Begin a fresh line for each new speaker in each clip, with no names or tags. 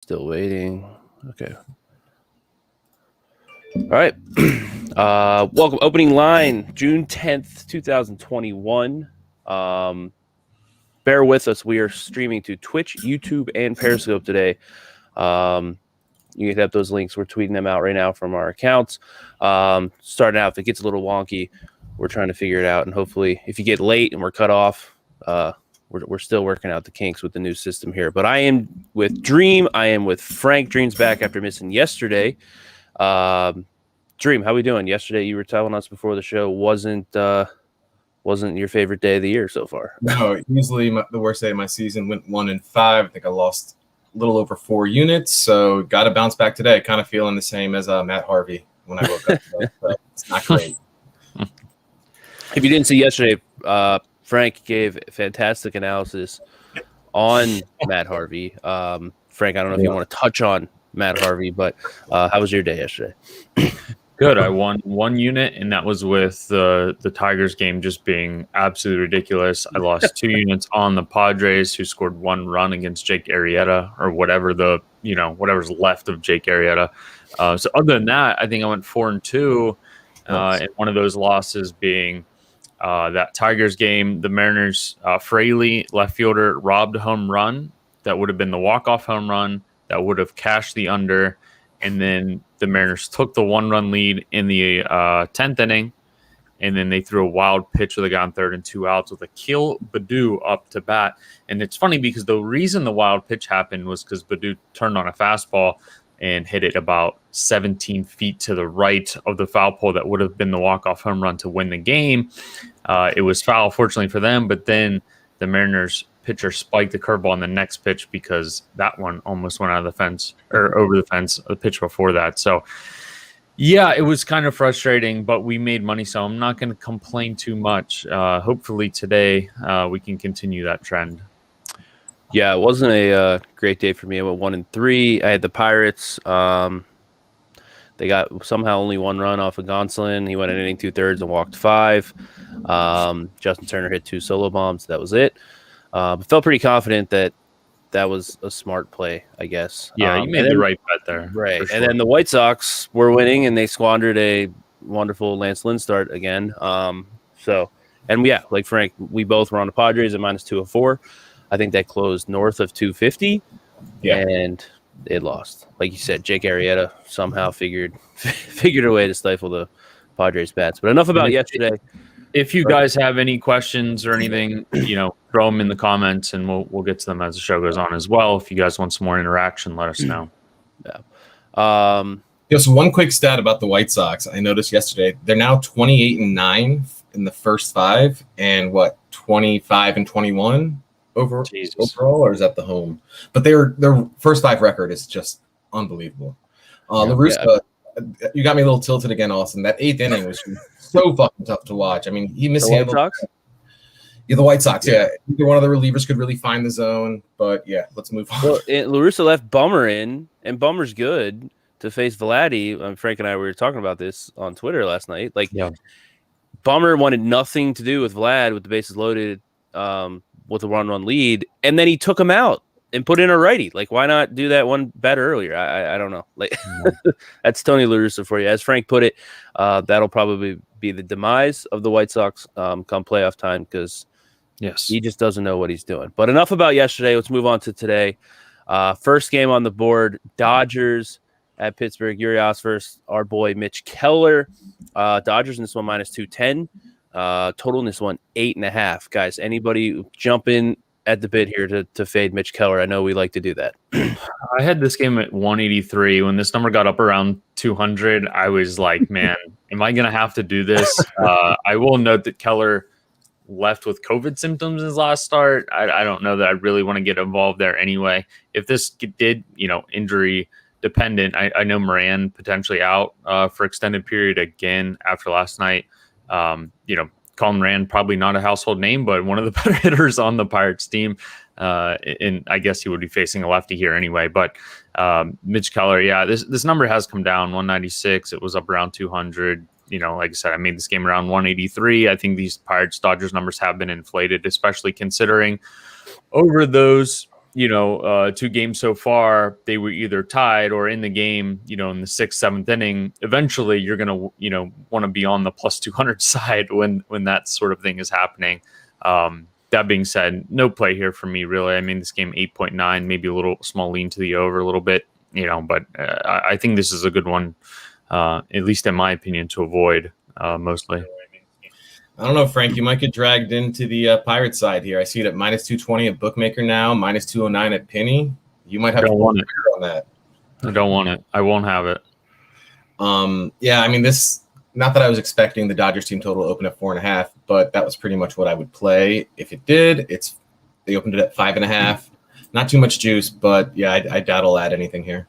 Still waiting. Okay. All right. Welcome. Opening line, June 10th, 2021. Bear with us. We are streaming to Twitch, YouTube, and Periscope today. You can have those links. We're tweeting them out right now from our accounts. Starting out, if it gets a little wonky, we're trying to figure it out. And hopefully, if you get late and we're cut off, we're still working out the kinks with the new system here. But I am with Dream. I am with Frank. Dream's back after missing yesterday. Dream, how we doing? Yesterday, you were telling us before the show wasn't your favorite day of the year so far.
No, easily the worst day of my season. Went 1-5. I think I lost a little over 4 units, so got to bounce back today. Kind of feeling the same as Matt Harvey when I woke up. So it's not great.
If you didn't see yesterday, Frank gave fantastic analysis on Matt Harvey. Frank, I don't know if you want to touch on Matt Harvey, but how was your day yesterday?
Good. I won 1 unit, and that was with the Tigers game just being absolutely ridiculous. I lost 2 units on the Padres, who scored 1 run against Jake Arrieta, or whatever's left of Jake Arrieta. So other than that, I think I went 4-2, and one of those losses being that Tigers game. The Mariners, Fraley, left fielder, robbed a home run that would have been the walk-off home run that would have cashed the under. And then the Mariners took the 1-run lead in the 10th inning, and then they threw a wild pitch with a guy on 3rd and 2 outs with Akil Baddoo up to bat. And it's funny because the reason the wild pitch happened was because Baddoo turned on a fastball and hit it about 17 feet to the right of the foul pole that would have been the walk-off home run to win the game. It was foul, fortunately for them, but then the Mariners pitcher spiked the curveball on the next pitch because that one almost went out of the fence or over the fence the pitch before that. So yeah, it was kind of frustrating, but we made money, so I'm not going to complain too much. Hopefully today we can continue that trend.
Yeah, it wasn't a great day for me. I went 1-3. I had the Pirates. They got somehow only 1 run off of Gonsolin. He went an inning 2/3 and walked 5. Justin Turner hit 2 solo bombs. That was it. But felt pretty confident that was a smart play, I guess.
Yeah, you made the right bet there.
Right.
Sure.
And then the White Sox were winning, and they squandered a wonderful Lance Lynn start again. Like Frank, we both were on the Padres at -204. I think that closed north of 250.
Yeah.
And it lost. Like you said, Jake Arrieta somehow figured a way to stifle the Padres bats. But enough about yesterday.
If you guys have any questions or anything, throw them in the comments, and we'll get to them as the show goes on as well. If you guys want some more interaction, let us know.
Yeah.
So one quick stat about the White Sox. I noticed yesterday they're now 28-9 in the first 5, and 25-21 overall, or is that the home? But their first 5 record is just unbelievable. La Russa, you got me a little tilted again, Austin. That 8th inning was so fucking tough to watch. I mean, he mishandled. The White Sox. Yeah. Either one of the relievers could really find the zone, but yeah, let's move on.
Well, La Russa left Bummer in, and Bummer's good to face Vladdy. Frank and I were talking about this on Twitter last night. Bummer wanted nothing to do with Vlad with the bases loaded, with a 1-run lead, and then he took him out and put in a righty. Why not do that one better earlier? I don't know. That's Tony La Russa for you. As Frank put it, that'll probably be the demise of the White Sox come playoff time because he just doesn't know what he's doing. But enough about yesterday. Let's move on to today. First game on the board, Dodgers at Pittsburgh. Urias versus our boy Mitch Keller. Dodgers in this one -210. Total in this one 8.5. Guys, anybody jump in at the bit here to fade Mitch Keller? I know we like to do that.
I had this game at 183. When this number got up around 200, I was like, man, am I going to have to do this? I will note that Keller left with COVID symptoms in his last start. I don't know that I really want to get involved there anyway. If this did, injury dependent, I know Moran potentially out for extended period again after last night. Colin Moran, probably not a household name, but one of the better hitters on the Pirates team. And I guess he would be facing a lefty here anyway. But Mitch Keller, this number has come down 196. It was up around 200. Like I said, I made this game around 183. I think these Pirates Dodgers numbers have been inflated, especially considering over those 2 games so far, they were either tied or in the game, in the 6th, 7th inning. Eventually, you're going to, want to be on the plus 200 side when that sort of thing is happening. That being said, no play here for me, really. I mean, this game 8.9, maybe a little small lean to the over a little bit, but I think this is a good one, at least in my opinion, to avoid mostly.
I don't know, Frank. You might get dragged into the Pirate side here. I see it at minus 220 at Bookmaker now, minus 209 at Penny. You might have to
want it
on that.
I don't want it. I won't have it.
Yeah, I mean, this. Not that I was expecting the Dodgers team total to open at 4.5, but that was pretty much what I would play if it did. They opened it at 5.5. Not too much juice, but yeah, I doubt I'll add anything here.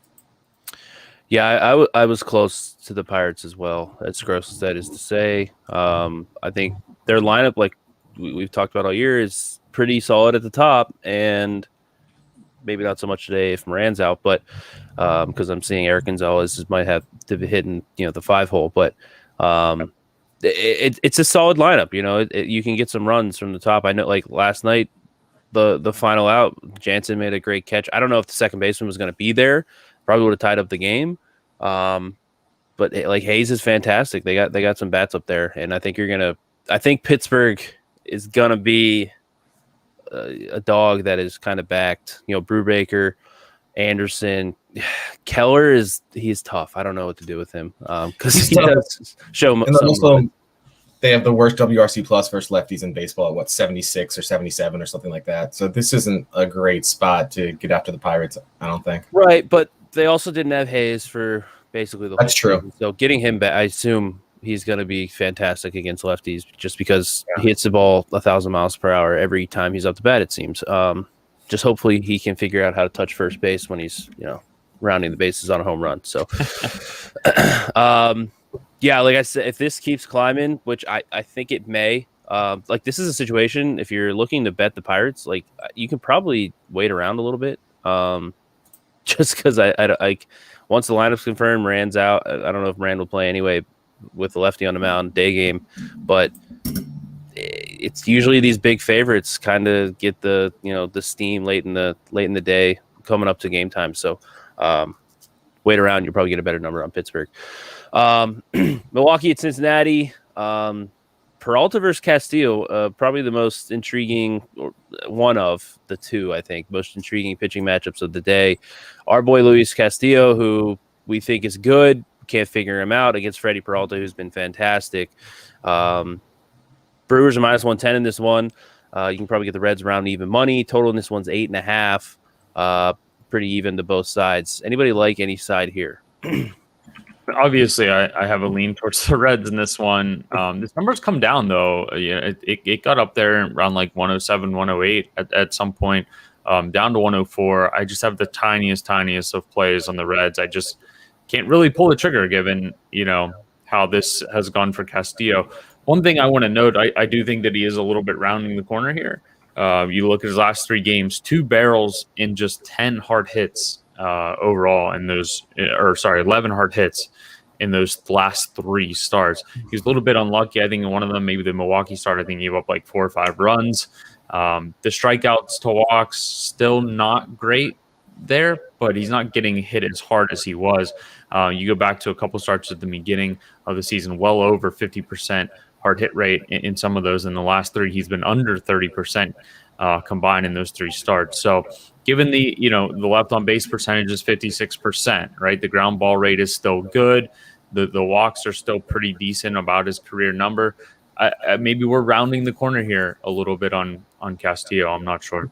Yeah, I was close to the Pirates as well, as gross as that is to say. I think their lineup, like we've talked about all year, is pretty solid at the top, and maybe not so much today if Moran's out, but because I'm seeing Eric Gonzalez might have to be hitting the 5 hole, but it's a solid lineup. You can get some runs from the top. I know, like last night, the final out, Jansen made a great catch. I don't know if the second baseman was going to be there. Probably would have tied up the game. But like Hayes is fantastic. They got some bats up there, and I think Pittsburgh is gonna be a dog that is kind of backed. Brubaker, Anderson, Keller he's tough. I don't know what to do with him because he does show.
And also, they have the worst WRC plus versus lefties in baseball at 76 or 77 or something like that. So this isn't a great spot to get after the Pirates, I don't think.
Right, but they also didn't have Hayes for basically the whole
season.
So getting him back, I assume he's going to be fantastic against lefties just because he hits the ball 1,000 miles per hour every time he's up to bat, it seems. Just hopefully he can figure out how to touch first base when he's, rounding the bases on a home run. So, yeah, like I said, if this keeps climbing, which I think it may, like this is a situation, if you're looking to bet the Pirates, like you can probably wait around a little bit. Just because I once the lineup's confirmed, Moran's out. I don't know if Moran will play anyway with the lefty on the mound, day game, but it's usually these big favorites kind of get the the steam late in the day coming up to game time. So wait around, you'll probably get a better number on Pittsburgh. Milwaukee at Cincinnati. Peralta versus Castillo, probably the most intriguing, one of the two, I think, most intriguing pitching matchups of the day. Our boy Luis Castillo, who we think is good, can't figure him out against Freddie Peralta, who's been fantastic. Brewers are minus 110 in this one. You can probably get the Reds around even money. Total in this one's 8.5. Pretty even to both sides. Anybody like any side here?
Obviously, I have a lean towards the Reds in this one. This number's come down, though. It got up there around like 107, 108 at some point, down to 104. I just have the tiniest of plays on the Reds. I just can't really pull the trigger given, how this has gone for Castillo. One thing I want to note, I do think that he is a little bit rounding the corner here. You look at his last 3 games, 2 barrels in just 10 hard hits overall in those, 11 hard hits in those last 3 starts. He's a little bit unlucky. I think in one of them, maybe the Milwaukee start, I think he gave up like 4 or 5 runs. The strikeouts to walks, still not great there, but he's not getting hit as hard as he was. You go back to a couple starts at the beginning of the season, well over 50% hard hit rate in some of those. In the last 3, he's been under 30% combined in those 3 starts. So given the left on base percentage is 56%, right? The ground ball rate is still good. The walks are still pretty decent, about his career number. Maybe we're rounding the corner here a little bit on Castillo. I'm not sure.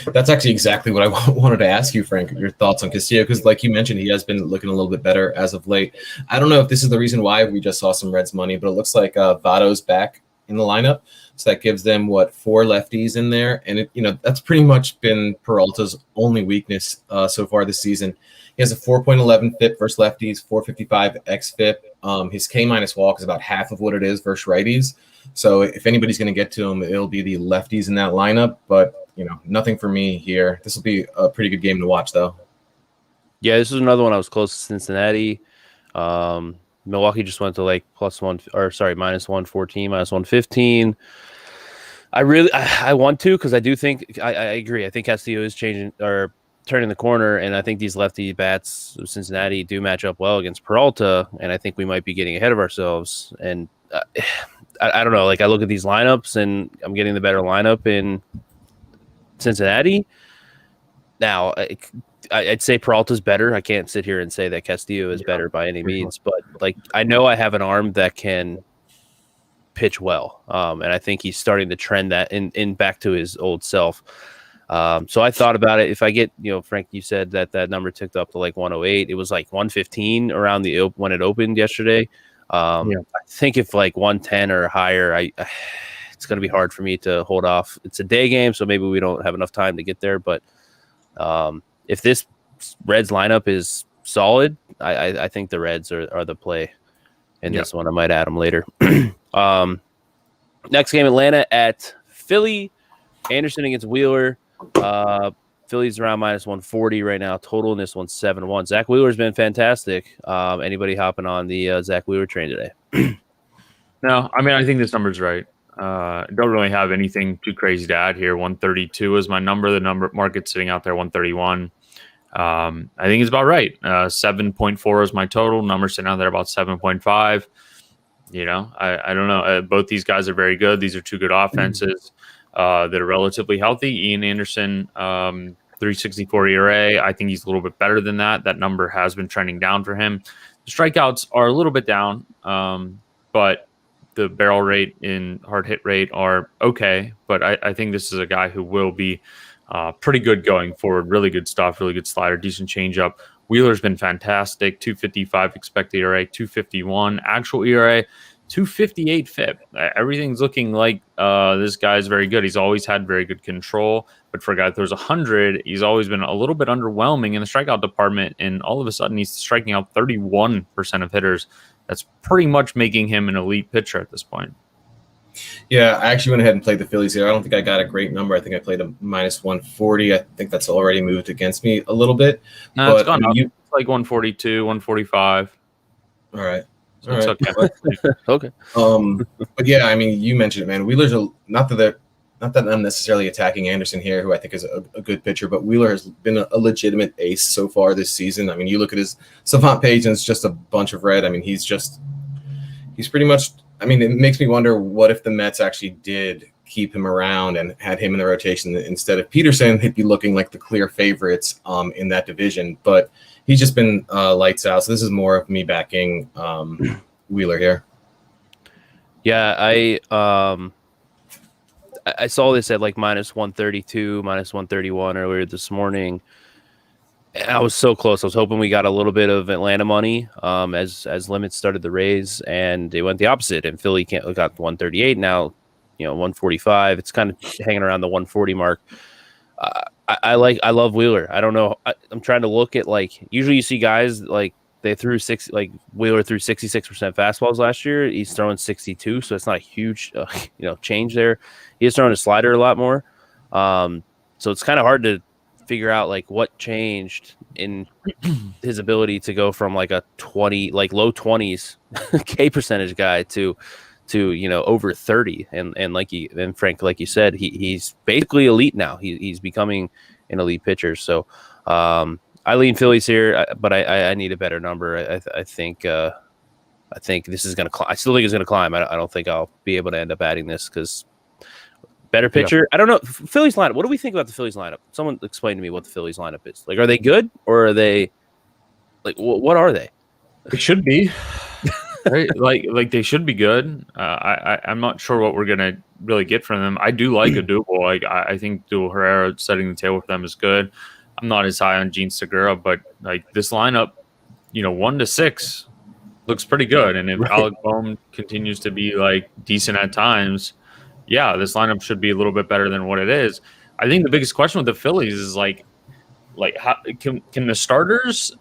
That's actually exactly what I wanted to ask you, Frank, your thoughts on Castillo, because like you mentioned, he has been looking a little bit better as of late. I don't know if this is the reason why we just saw some Reds money, but it looks like Votto's back in the lineup. So that gives them 4 lefties in there. And that's pretty much been Peralta's only weakness so far this season. He has a 4.11 FIP versus lefties, 4.55 xFIP. His K- walk is about half of what it is versus righties. So if anybody's going to get to him, it'll be the lefties in that lineup. But nothing for me here. This will be a pretty good game to watch, though.
Yeah, this is another one I was close to Cincinnati. Milwaukee just went to like minus 114, minus 115. I want to, because I do think I agree. I think Castillo is changing or turning the corner, and I think these lefty bats of Cincinnati do match up well against Peralta, and I think we might be getting ahead of ourselves. And I don't know. Like, I look at these lineups, and I'm getting the better lineup in Cincinnati. Now, I'd say Peralta's better. I can't sit here and say that Castillo is better by any means, but like, I know I have an arm that can pitch well, and I think he's starting to trend that in back to his old self. So I thought about it. If I get, Frank, you said that number ticked up to like 108. It was like 115 around when it opened yesterday. I think if like 110 or higher, it's going to be hard for me to hold off. It's a day game, so maybe we don't have enough time to get there. But if this Reds lineup is solid, I think the Reds are the play in this one. I might add them later. Next game, Atlanta at Philly. Anderson against Wheeler. Philly's around -140 right now. Total in this one's 7-1. Zach Wheeler's been fantastic. Anybody hopping on the Zach Wheeler train today?
No, I mean, I think this number's right. Don't really have anything too crazy to add here. 132 is my number. The number market's sitting out there 131. I think it's about right. 7.4 is my total. Number sitting out there about 7.5. I don't know. Both these guys are very good. These are two good offenses that are relatively healthy. Ian Anderson, 3.64 ERA. I think he's a little bit better than that. That number has been trending down for him. The strikeouts are a little bit down, but the barrel rate and hard hit rate are okay. But I think this is a guy who will be pretty good going forward. Really good stuff, really good slider, decent changeup. Wheeler's been fantastic. 2.55 expected ERA, 2.51 actual ERA, 2.58 FIP. Everything's looking like this guy's very good. He's always had very good control, but for a guy that throws 100, he's always been a little bit underwhelming in the strikeout department, and all of a sudden he's striking out 31% of hitters. That's pretty much making him an elite pitcher at this point.
Yeah, I actually went ahead and played the Phillies here. I don't think I got a great number. I think I played a -140. I think that's already moved against me a little bit.
No, it's gone up. It's like 142, 145.
All right.
So it's
okay.
Okay.
But yeah, I mean, you mentioned it, man. Wheeler's not that I'm necessarily attacking Anderson here, who I think is a good pitcher, but Wheeler has been a legitimate ace so far this season. I mean, you look at his Savant page and it's just a bunch of red. I mean, he's pretty much. I mean, it makes me wonder what if the Mets actually did keep him around and had him in the rotation instead of Peterson. He'd be looking like the clear favorites in that division. But he's just been lights out. So this is more of me backing Wheeler here.
Yeah, I saw this at like -132, -131 earlier this morning. I was so close. I was hoping we got a little bit of Atlanta money as limits started to raise, and it went the opposite. And Philly got 138 now, 145. It's kind of hanging around the 140 mark. I love Wheeler. I don't know. I'm trying to look at, like, usually you see guys like they threw Wheeler threw 66% fastballs last year. He's throwing 62, so it's not a huge change there. He's throwing a slider a lot more, so it's kind of hard to figure out like what changed in his ability to go from like a 20, like low 20s K percentage guy to over 30, and Frank, like you said, he's basically elite now. He's becoming an elite pitcher. So I lean Phillies here, but I need a better number. I think this is gonna climb. I still think it's gonna climb. I don't think I'll be able to end up adding this because better pitcher. Yeah. I don't know. Phillies lineup. What do we think about the Phillies lineup? Someone explain to me what the Phillies lineup is. Like, are they good or are they like what are they?
They should be. Right? like they should be good. I'm not sure what we're gonna really get from them. I do like a Double. Like I think Double Herrera setting the table for them is good. I'm not as high on Gene Segura, but like this lineup, 1 to 6 looks pretty good. And if Alec Bohm continues to be like decent at times, yeah, this lineup should be a little bit better than what it is. I think the biggest question with the Phillies is like how can the starters,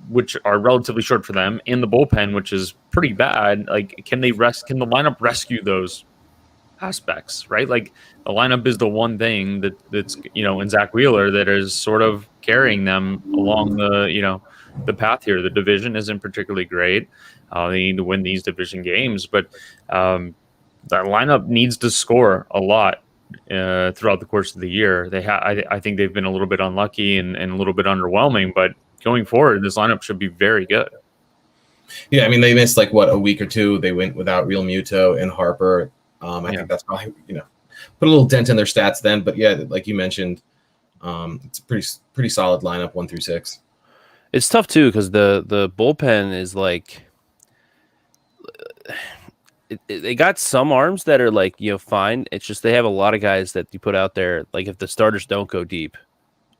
which are relatively short for them, and the bullpen, which is pretty bad, like can the lineup rescue those aspects, right? Like the lineup is the one thing that's in Zach Wheeler that is sort of carrying them along the path here. The division isn't particularly great. They need to win these division games, but that lineup needs to score a lot throughout the course of the year. I think they've been a little bit unlucky and a little bit underwhelming, but going forward, this lineup should be very good.
Yeah, I mean, they missed like a week or two. They went without Real Muto and Harper. I think that's probably put a little dent in their stats then. But yeah, like you mentioned, it's a pretty solid lineup 1 through 6.
It's tough too because the bullpen is like they got some arms that are like fine. It's just they have a lot of guys that you put out there. Like if the starters don't go deep,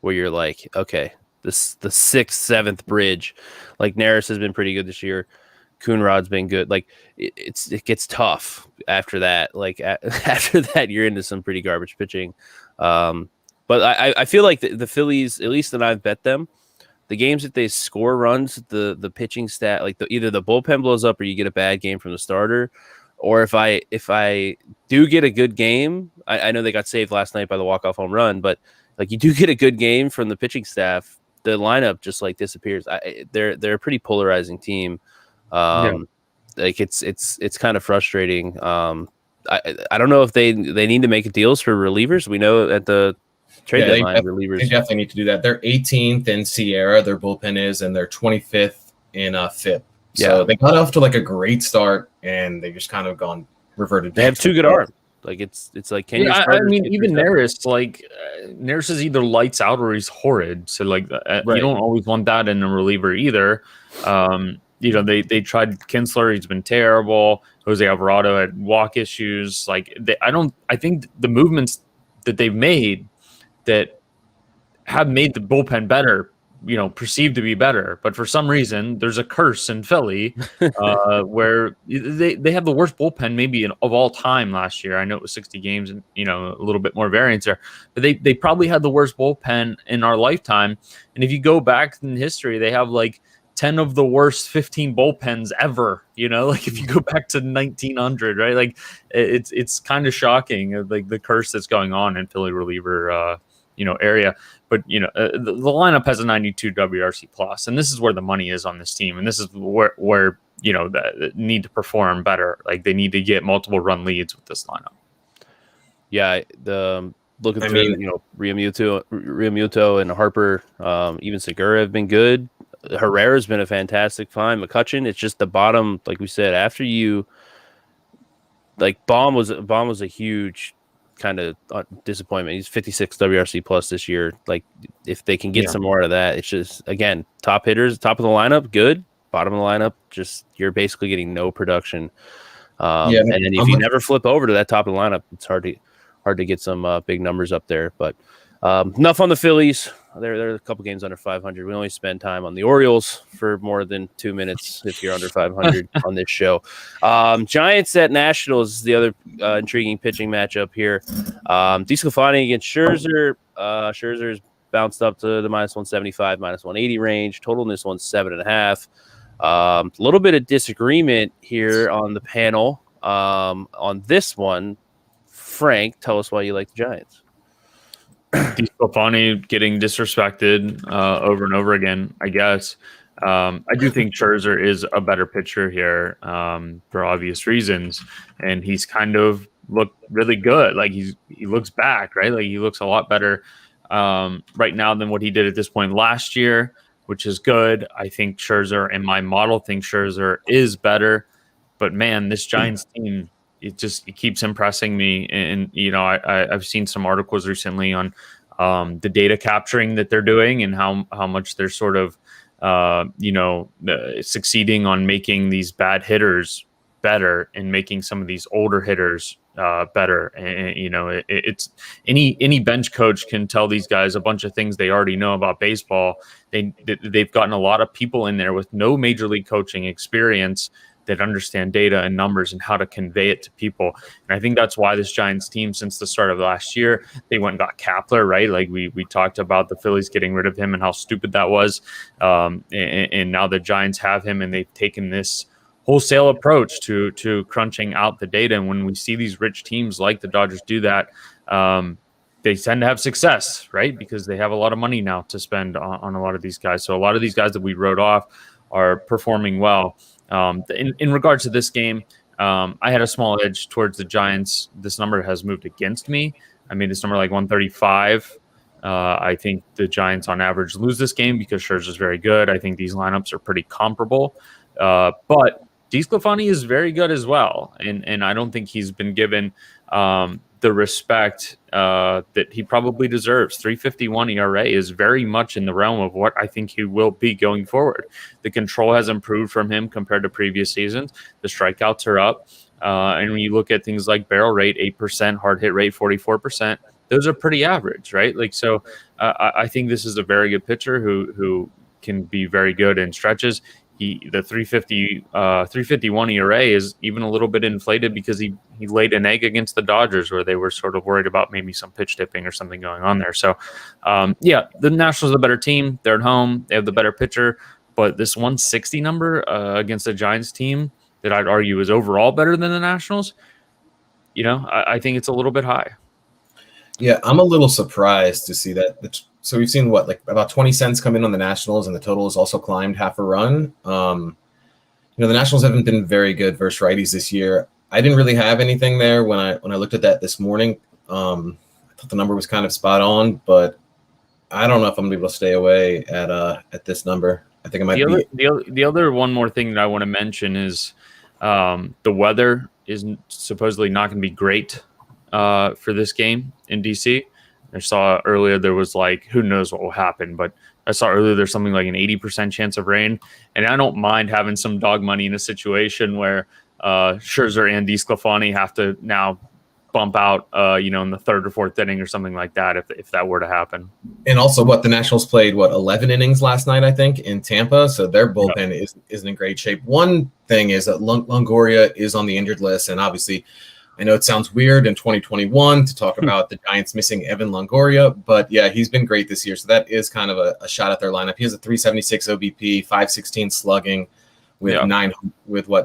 where you're like, okay, the 6th, 7th bridge. Like Neris has been pretty good this year. Coonrod's been good. Like it gets tough after that. Like after that, you're into some pretty garbage pitching. But I feel like the Phillies, at least that I've bet them, the games that they score runs, the pitching stat, like either the bullpen blows up or you get a bad game from the starter. Or if I do get a good game, I know they got saved last night by the walk-off home run, but like you do get a good game from the pitching staff, the lineup just like disappears. They're a pretty polarizing team. Like it's kind of frustrating. I don't know if they need to make deals for relievers. We know at the trade deadline, relievers.
They definitely need to do that. They're 18th in Sierra, their bullpen is, and they're 25th in FIP. So they got off to like a great start, and they just kind of reverted.
They have 2 good arms. Like it's like can you?
I mean, even Neris, like Neris is either lights out or he's horrid. So like you don't always want that in a reliever either. They tried Kinsler, he's been terrible. Jose Alvarado had walk issues. Like I think the movements that they've made that have made the bullpen better, perceived to be better, but for some reason there's a curse in Philly where they have the worst bullpen maybe of all time last year. I know it was 60 games and a little bit more variance there, but they probably had the worst bullpen in our lifetime. And if you go back in history, they have like 10 of the worst 15 bullpens ever. Like if you go back to 1900, right? Like it's kind of shocking, like the curse that's going on in Philly reliever area. But the lineup has a 92 WRC plus, and this is where the money is on this team, and this is where the need to perform better. Like they need to get multiple run leads with this lineup. Yeah,
looking through, Realmuto and Harper, even Segura have been good. Herrera's been a fantastic find. McCutchen, it's just the bottom, like we said, after you like Baum was a huge kind of disappointment. He's 56 WRC plus this year. Like if they can get some more of that, it's just again top hitters, top of the lineup, good. Bottom of the lineup, just you're basically getting no production. And then if you never flip over to that top of the lineup, it's hard to get some big numbers up there. But enough on the Phillies. They're a couple games under 500. We only spend time on the Orioles for more than 2 minutes if you're under 500 on this show. Giants at Nationals is the other intriguing pitching matchup here. DeSclafani against Scherzer. Scherzer's bounced up to the minus 175, minus 180 range. Total in this one's 7.5. A little bit of disagreement here on the panel. On this one, Frank, tell us why you like the Giants.
DeSclafani getting disrespected over and over again, I guess. I do think Scherzer is a better pitcher here for obvious reasons, and he's kind of looked really good. Like he looks back, right? Like he looks a lot better right now than what he did at this point last year, which is good. I think Scherzer, and my model thinks Scherzer is better, but man, this Giants team, it keeps impressing me. And I've seen some articles recently on the data capturing that they're doing and how much they're sort of succeeding on making these bad hitters better and making some of these older hitters better. And it's any bench coach can tell these guys a bunch of things they already know about baseball. They've gotten a lot of people in there with no major league coaching experience that understand data and numbers and how to convey it to people. And I think that's why this Giants team, since the start of last year, they went and got Kapler, right? Like we talked about the Phillies getting rid of him and how stupid that was. And now the Giants have him, and they've taken this wholesale approach to crunching out the data. And when we see these rich teams like the Dodgers do that, they tend to have success, right? Because they have a lot of money now to spend on a lot of these guys. So a lot of these guys that we wrote off are performing well. In regards to this game, I had a small edge towards the Giants. This number has moved against me. I made this number like 135. I think the Giants on average lose this game because Scherzer's very good. I think these lineups are pretty comparable. But DeSclafani is very good as well. And I don't think he's been given the respect that he probably deserves. 3.51 ERA is very much in the realm of what I think he will be going forward. The control has improved from him compared to previous seasons. The strikeouts are up. And when you look at things like barrel rate, 8%, hard hit rate, 44%, those are pretty average, right? Like, so I think this is a very good pitcher who can be very good in stretches. The 351 ERA is even a little bit inflated because he laid an egg against the Dodgers where they were sort of worried about maybe some pitch tipping or something going on there. So, the Nationals are the better team. They're at home. They have the better pitcher. But this 160 number against the Giants team that I'd argue is overall better than the Nationals, I think it's a little bit high.
Yeah, I'm a little surprised to see that. So we've seen about 20 cents come in on the Nationals, and the total has also climbed half a run. The Nationals haven't been very good versus righties this year. I didn't really have anything there when I looked at that this morning. I thought the number was kind of spot on, but I don't know if I'm gonna be able to stay away at this number. I think I might be.
The other one more thing that I want to mention is the weather is supposedly not going to be great for this game in DC. I saw earlier there was who knows what will happen, but I saw earlier there's something like an 80% chance of rain. And I don't mind having some dog money in a situation where Scherzer and DeSclafani have to now bump out, in the third or fourth inning or something like that if that were to happen.
And also the Nationals played 11 innings last night, I think, in Tampa. So their bullpen isn't in great shape. One thing is that Longoria is on the injured list, and obviously I know it sounds weird in 2021 to talk about the Giants missing Evan Longoria, but yeah, he's been great this year. So that is kind of a shot at their lineup. He has a 376 OBP, 516 slugging with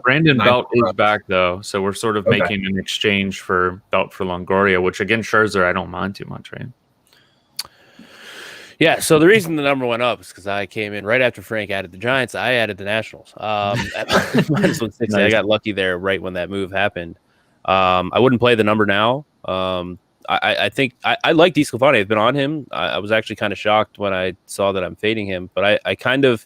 Brandon Belt is back though. So we're sort of making an exchange for Belt for Longoria, which again, Scherzer, I don't mind too much, right?
Yeah, so the reason the number went up is because I came in right after Frank added the Giants. I added the Nationals. At minus 160, nice. I got lucky there right when that move happened. I wouldn't play the number now. I think I like DeSclafani. I've been on him. I was actually kind of shocked when I saw that I'm fading him. But I kind of,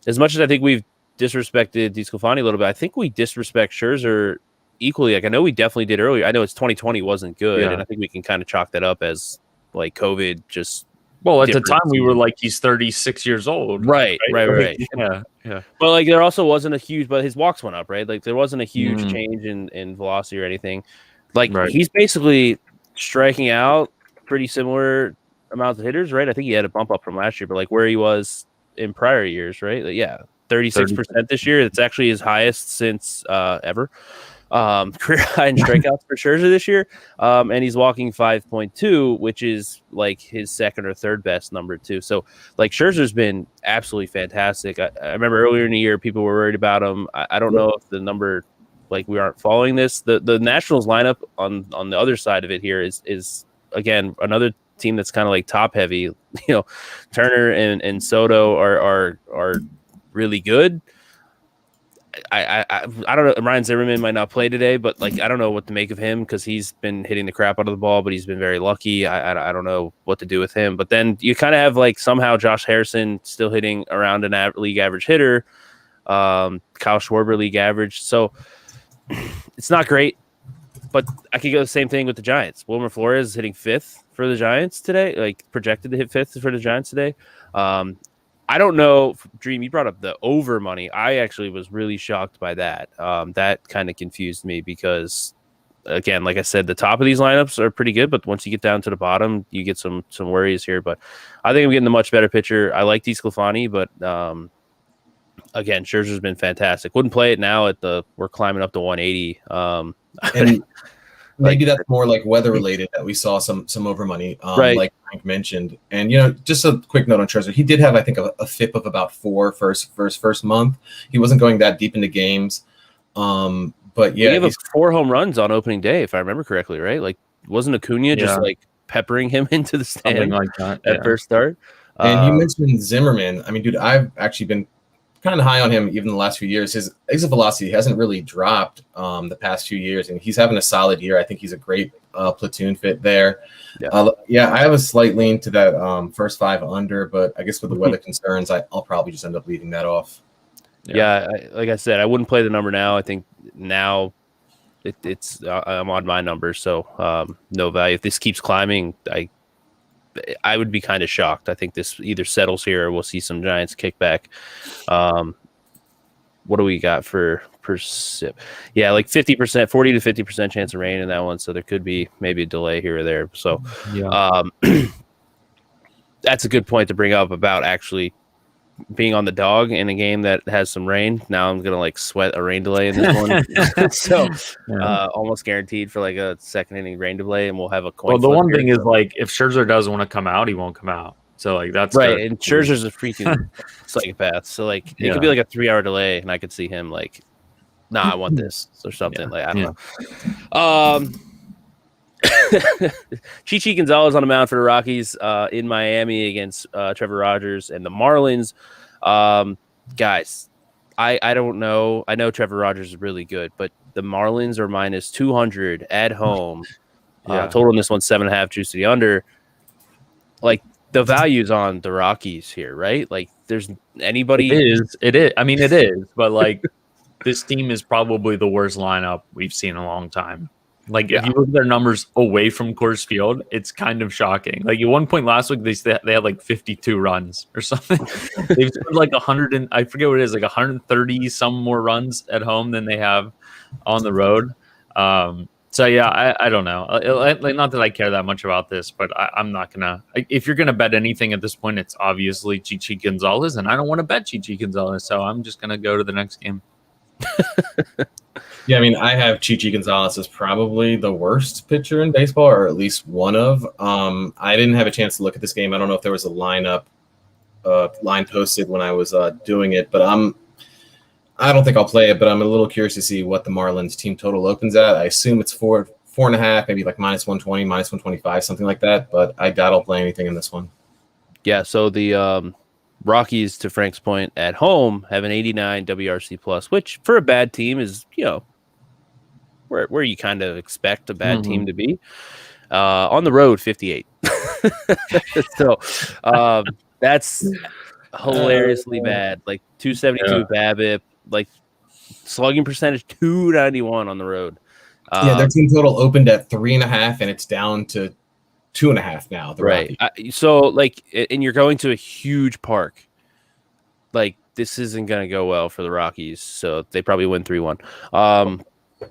as much as I think we've disrespected DeSclafani a little bit, I think we disrespect Scherzer equally. I know we definitely did earlier. I know it's 2020 wasn't good, and I think we can kind of chalk that up as COVID just.
Well, at the time we were he's 36 years old.
Right.
Yeah.
But there also wasn't a huge, but his walks went up, right? There wasn't a huge change in velocity or anything. He's basically striking out pretty similar amounts of hitters, right? I think he had a bump up from last year, but where he was in prior years, right? 36% this year. It's actually his highest since ever. Career high in strikeouts for Scherzer this year, and he's walking 5.2, which is his second or third best number too. So Scherzer's been absolutely fantastic. I remember earlier in the year people were worried about him. I don't know if the number we aren't following this. The Nationals lineup on the other side of it here is again another team that's kind of top heavy. Turner and Soto are really good. I don't know. Ryan Zimmerman might not play today, but I don't know what to make of him because he's been hitting the crap out of the ball, but he's been very lucky. I don't know what to do with him. But then you kind of have somehow Josh Harrison still hitting around an league average hitter, Kyle Schwarber league average. So it's not great, but I could go the same thing with the Giants. Wilmer Flores is hitting fifth for the Giants today, projected to hit fifth for the Giants today. I don't know, Dream, you brought up the over money. I actually was really shocked by that. That kind of confused me because, again, like I said, the top of these lineups are pretty good, but once you get down to the bottom, you get some worries here. But I think I'm getting a much better pitcher. I like DeSclafani, but again, Scherzer's been fantastic. Wouldn't play it now we're climbing up to 180.
And maybe that's more weather related that we saw some over money,
right.
Like Frank mentioned. And just a quick note on Scherzer, he did have I think a FIP of about 4 first month. He wasn't going that deep into games, but yeah,
he gave 4 home runs on opening day, if I remember correctly, right? Wasn't Acuna just peppering him into the stand
something like that
at first start?
And you mentioned Zimmerman. I mean, dude, I've actually been kind of high on him even the last few years. His exit velocity hasn't really dropped the past few years, and he's having a solid year. I think he's a great platoon fit there.
Yeah.
I have a slight lean to that first 5 under, but I guess with the weather concerns, I'll probably just end up leaving that off.
Yeah, like I said, I wouldn't play the number now. I think now it's I'm on my number, so no value. If this keeps climbing, I would be kind of shocked. I think this either settles here or we'll see some Giants kickback. What do we got for sip? Yeah, like 50%, 40 to 50% chance of rain in that one. So there could be maybe a delay here or there. So that's a good point to bring up about actually being on the dog in a game that has some rain. Now I'm gonna like sweat a rain delay in this one. So almost guaranteed for like a second inning rain delay, and we'll have a coin.
Well, the one thing is like if Scherzer doesn't want to come out, he won't come out. So like that's
right. And Scherzer's a freaking psychopath. So like it could be like a 3-hour delay, and I could see him like, nah, I want this or something. Like I don't know. Chichi Gonzalez on the mound for the Rockies in Miami against Trevor Rogers and the Marlins. Guys, I don't know. I know Trevor Rogers is really good, but the Marlins are minus 200 at home. Total in this one 7.5, juice to the under. Like the value's on the Rockies here, right? Like there's anybody.
It is. I mean, it is, but like this team is probably the worst lineup we've seen in a long time. Like if you look at their numbers away from Coors Field, it's kind of shocking. Like at one point last week, they had like 52 runs or something. They've scored like 100 and I forget what it is, like 130 some more runs at home than they have on the road. So yeah, I don't know. Like not that I care that much about this, but I'm not gonna. If you're gonna bet anything at this point, it's obviously Chichi Gonzalez, and I don't want to bet Chichi Gonzalez, so I'm just gonna go to the next game.
Yeah, I mean, I have Chichi Gonzalez as probably the worst pitcher in baseball, or at least one of. I didn't have a chance to look at this game. I don't know if there was a line posted when I was doing it, but I don't think I'll play it. But I'm a little curious to see what the Marlins team total opens at. I assume it's 4.5, maybe like minus 120, minus 125, something like that. But I doubt I'll play anything in this one.
Yeah, so the Rockies, to Frank's point, at home have an 89 WRC plus, which for a bad team is, where you kind of expect a bad team to be. On the road, 58. So that's hilariously bad. Like 272 BABIP, like slugging percentage 291 on the road.
Their team total opened at 3.5, and it's down to 2.5 now.
Right. So like, and you're going to a huge park. Like this isn't going to go well for the Rockies. So they probably win 3-1.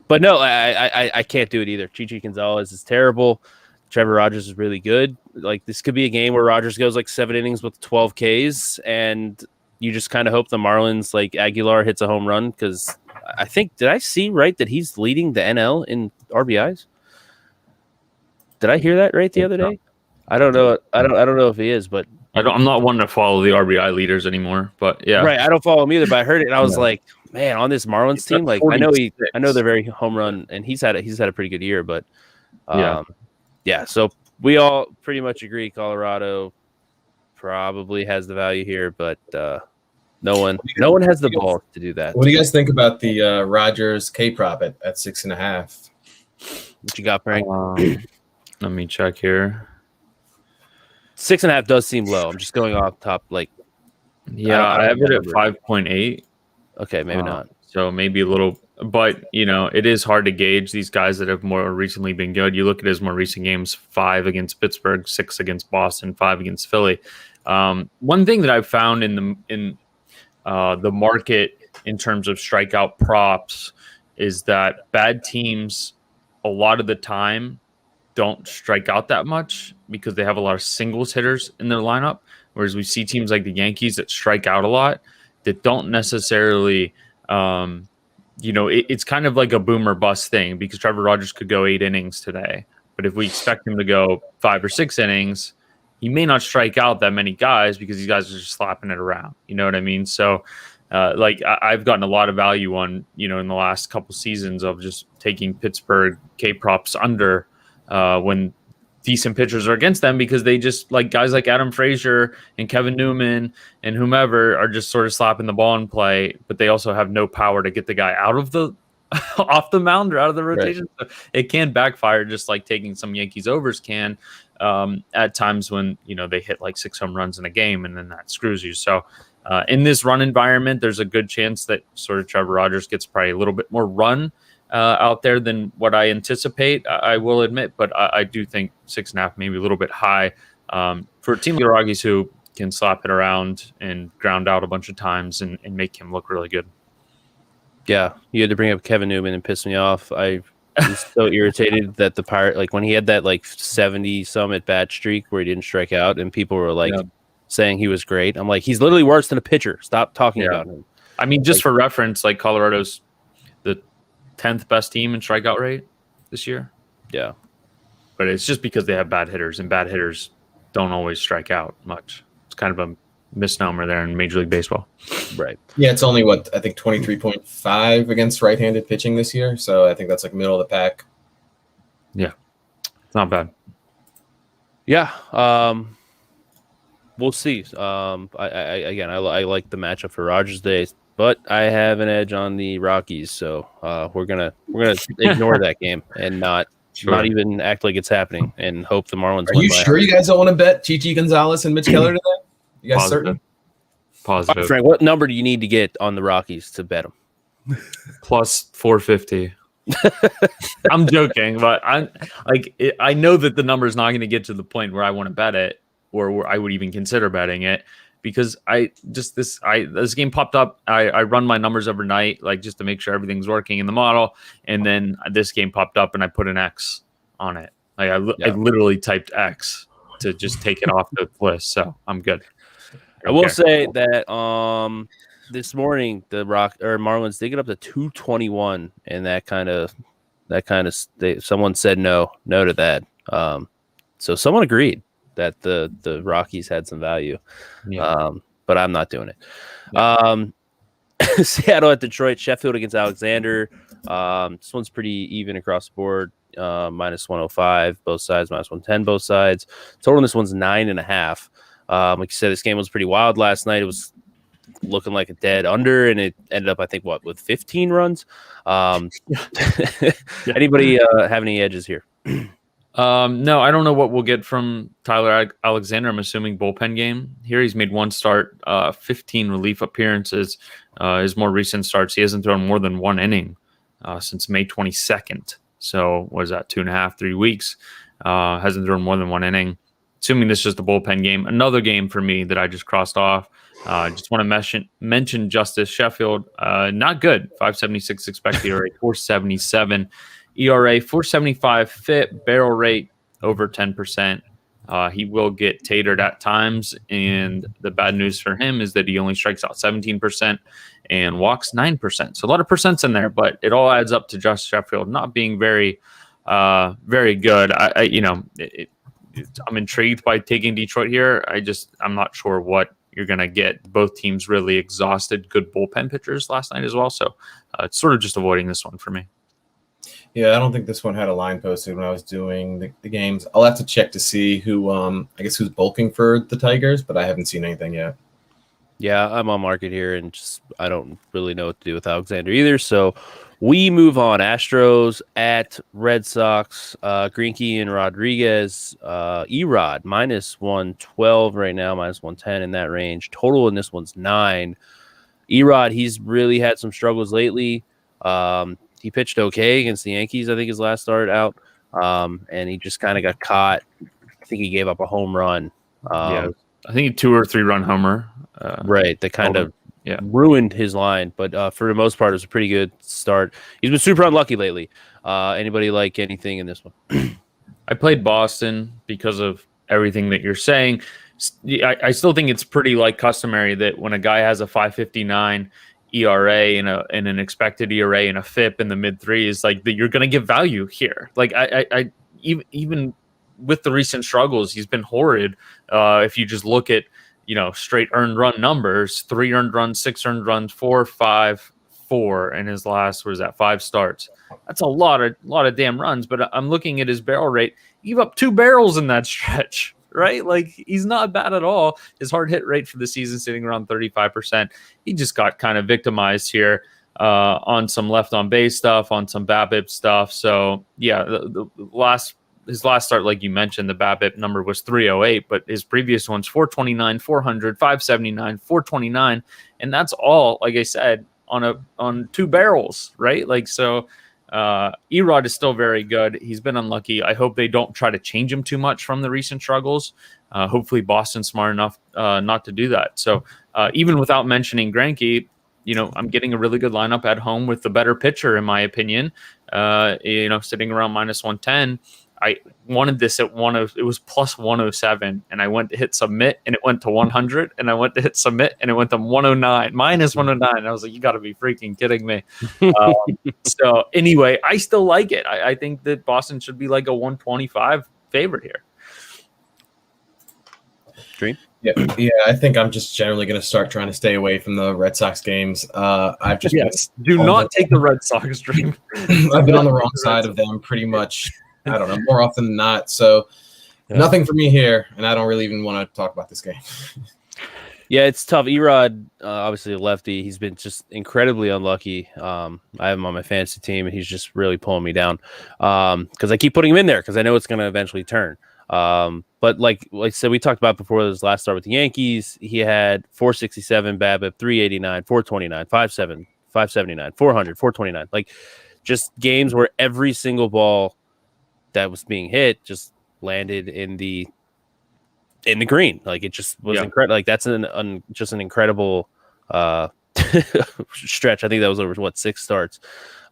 But no, I can't do it either. Chichi Gonzalez is terrible. Trevor Rogers is really good. Like this could be a game where Rogers goes like 7 innings with 12 Ks, and you just kind of hope the Marlins like Aguilar hits a home run, because I think, did I see right that he's leading the NL in RBIs? Did I hear that right the other day? I don't know. I don't know if he is, but
I'm not one to follow the RBI leaders anymore. But yeah,
right. I don't follow him either, but I heard it and I was like, man, on this Marlins team, like I know they're very home run, and he's had a pretty good year, but yeah. So we all pretty much agree Colorado probably has the value here, but no one has the ball to do that.
What do you guys think about the Rogers K prop at 6.5?
What you got, Frank?
Let me check here.
6.5 does seem low. I'm just going off top, like.
Yeah, I have it at 5.8.
Okay, maybe not.
So maybe a little, but it is hard to gauge these guys that have more recently been good. You look at his more recent games: 5 against Pittsburgh, 6 against Boston, 5 against Philly. One thing that I've found in the market in terms of strikeout props is that bad teams a lot of the time don't strike out that much because they have a lot of singles hitters in their lineup. Whereas we see teams like the Yankees that strike out a lot that don't necessarily, it's kind of like a boom or bust thing, because Trevor Rogers could go 8 innings today. But if we expect him to go 5 or 6 innings, he may not strike out that many guys because these guys are just slapping it around. You know what I mean? So I've gotten a lot of value on, in the last couple seasons of just taking Pittsburgh K props under when decent pitchers are against them because they just like guys like Adam Frazier and Kevin Newman and whomever are just sort of slapping the ball in play, but they also have no power to get the guy out of the off the mound or out of the rotation. Right. So it can backfire, just like taking some Yankees overs can at times when they hit like 6 home runs in a game, and then that screws you. So in this run environment, there's a good chance that sort of Trevor Rogers gets probably a little bit more run out there than what I anticipate, I will admit, but I do think 6.5 maybe a little bit high for a team like the Rockies who can slap it around and ground out a bunch of times and make him look really good.
Yeah, you had to bring up Kevin Newman and piss me off. I was so irritated that the Pirate, like when he had that like 70-some at-bat streak where he didn't strike out and people were like saying he was great. I'm like, he's literally worse than a pitcher. Stop talking about him.
I mean, just for reference, like Colorado's the 10th best team in strikeout rate this year.
Yeah.
But it's just because they have bad hitters, and bad hitters don't always strike out much. It's kind of a misnomer there in Major League Baseball.
Right.
Yeah, it's only I think 23.5 against right-handed pitching this year. So I think that's like middle of the pack.
Yeah. It's not bad.
Yeah. We'll see. I like the matchup for Rogers Day, but I have an edge on the Rockies, so we're gonna ignore that game and not even act like it's happening and hope the Marlins win.
Are you sure you guys don't want to bet Chichi Gonzalez and Mitch Keller today? You guys certain?
Positive.
Frank, what number do you need to get on the Rockies to bet them?
Plus 450. I'm joking, but I know that the number is not going to get to the point where I want to bet it or where I would even consider betting it, because this game popped up. I run my numbers overnight, like just to make sure everything's working in the model, and then this game popped up and I put an X on it. Like I literally typed X to just take it off the list, so I'm good.
I will say that this morning the Marlins did get up to 221, and that kind of someone said no to that. So someone agreed that the Rockies had some value, but I'm not doing it. Yeah. Seattle at Detroit, Sheffield against Alexander. This one's pretty even across the board. Minus 105 both sides, minus 110 both sides. Total in this one's 9.5. Like you said, this game was pretty wild last night. It was looking like a dead under, and it ended up, I think, with 15 runs. Anybody have any edges here?
No, I don't know what we'll get from Tyler Alexander. I'm assuming bullpen game here. He's made one start, 15 relief appearances. His more recent starts, he hasn't thrown more than 1 inning since May 22nd. So what is that, 2.5, 3 weeks? Hasn't thrown more than 1 inning. Assuming this is just a bullpen game. Another game for me that I just crossed off. Just want to mention Justice Sheffield. Not good. 5.76 expected ERA, 4.77 ERA, 4.75 FIP, barrel rate over 10%. He will get tatered at times, and the bad news for him is that he only strikes out 17% and walks 9%. So a lot of percents in there, but it all adds up to Justice Sheffield not being very, very good. I'm intrigued by taking Detroit here. I'm not sure what you're going to get. Both teams really exhausted good bullpen pitchers last night as well. So it's sort of just avoiding this one for me.
Yeah, I don't think this one had a line posted when I was doing the games. I'll have to check to see who's bulking for the Tigers, but I haven't seen anything yet.
Yeah, I'm on market here, and I don't really know what to do with Alexander either. So we move on. Astros at Red Sox. Greinke and Rodriguez. Erod minus 112 right now, minus 110 in that range. Total in this one's 9. Erod, he's really had some struggles lately. He pitched okay against the Yankees, I think, his last start out. And he just kind of got caught. I think he gave up a home run.
I think a 2 or 3 run homer.
Right. That kind of ruined his line. But for the most part, it was a pretty good start. He's been super unlucky lately. Anybody like anything in this one?
I played Boston because of everything that you're saying. I still think it's pretty customary that when a guy has a 5.59 ERA and an expected ERA and a FIP in the mid 3s, like that you're going to give value here. Like I even with the recent struggles, he's been horrid. If you just look at straight earned run numbers, 3 earned runs, 6 earned runs, 4, 5, 4 in his last 5 starts. That's a lot of damn runs. But I'm looking at his barrel rate, gave up 2 barrels in that stretch, right? Like, he's not bad at all. His hard hit rate for the season sitting around 35%. He just got kind of victimized here on some left on base stuff, on some BABIP stuff. So yeah, his last start, like you mentioned, the BABIP number was 308, but his previous ones 429, 400, 579, 429, and that's all, like I said, on 2 barrels, right? Like, so Erod is still very good. He's been unlucky. I hope they don't try to change him too much from the recent struggles. Hopefully Boston's smart enough not to do that. So even without mentioning Greinke, I'm getting a really good lineup at home with the better pitcher, in my opinion. Sitting around minus 110. I wanted this at it was plus 107, and I went to hit submit, and it went to 100, and I went to hit submit, and it went to 109, minus 109. And I was like, you got to be freaking kidding me. So anyway, I still like it. I think that Boston should be like a 125 favorite here.
Dream?
Yeah, I think I'm just generally going to start trying to stay away from the Red Sox games. I've just
do not take the Red Sox, Dream.
I've been on the wrong side of them pretty much. I don't know, more often than not. So nothing for me here, and I don't really even want to talk about this game.
Yeah, it's tough. Erod, obviously a lefty. He's been just incredibly unlucky. I have him on my fantasy team, and he's just really pulling me down because I keep putting him in there because I know it's going to eventually turn. But like I said, we talked about before his last start with the Yankees. He had 467 BABIP, 389, 429, 57, 579, 400, 429. Like just games where every single ball that was being hit just landed in the green. Like it just was incredible. Like that's just an incredible stretch. I think that was over 6 starts.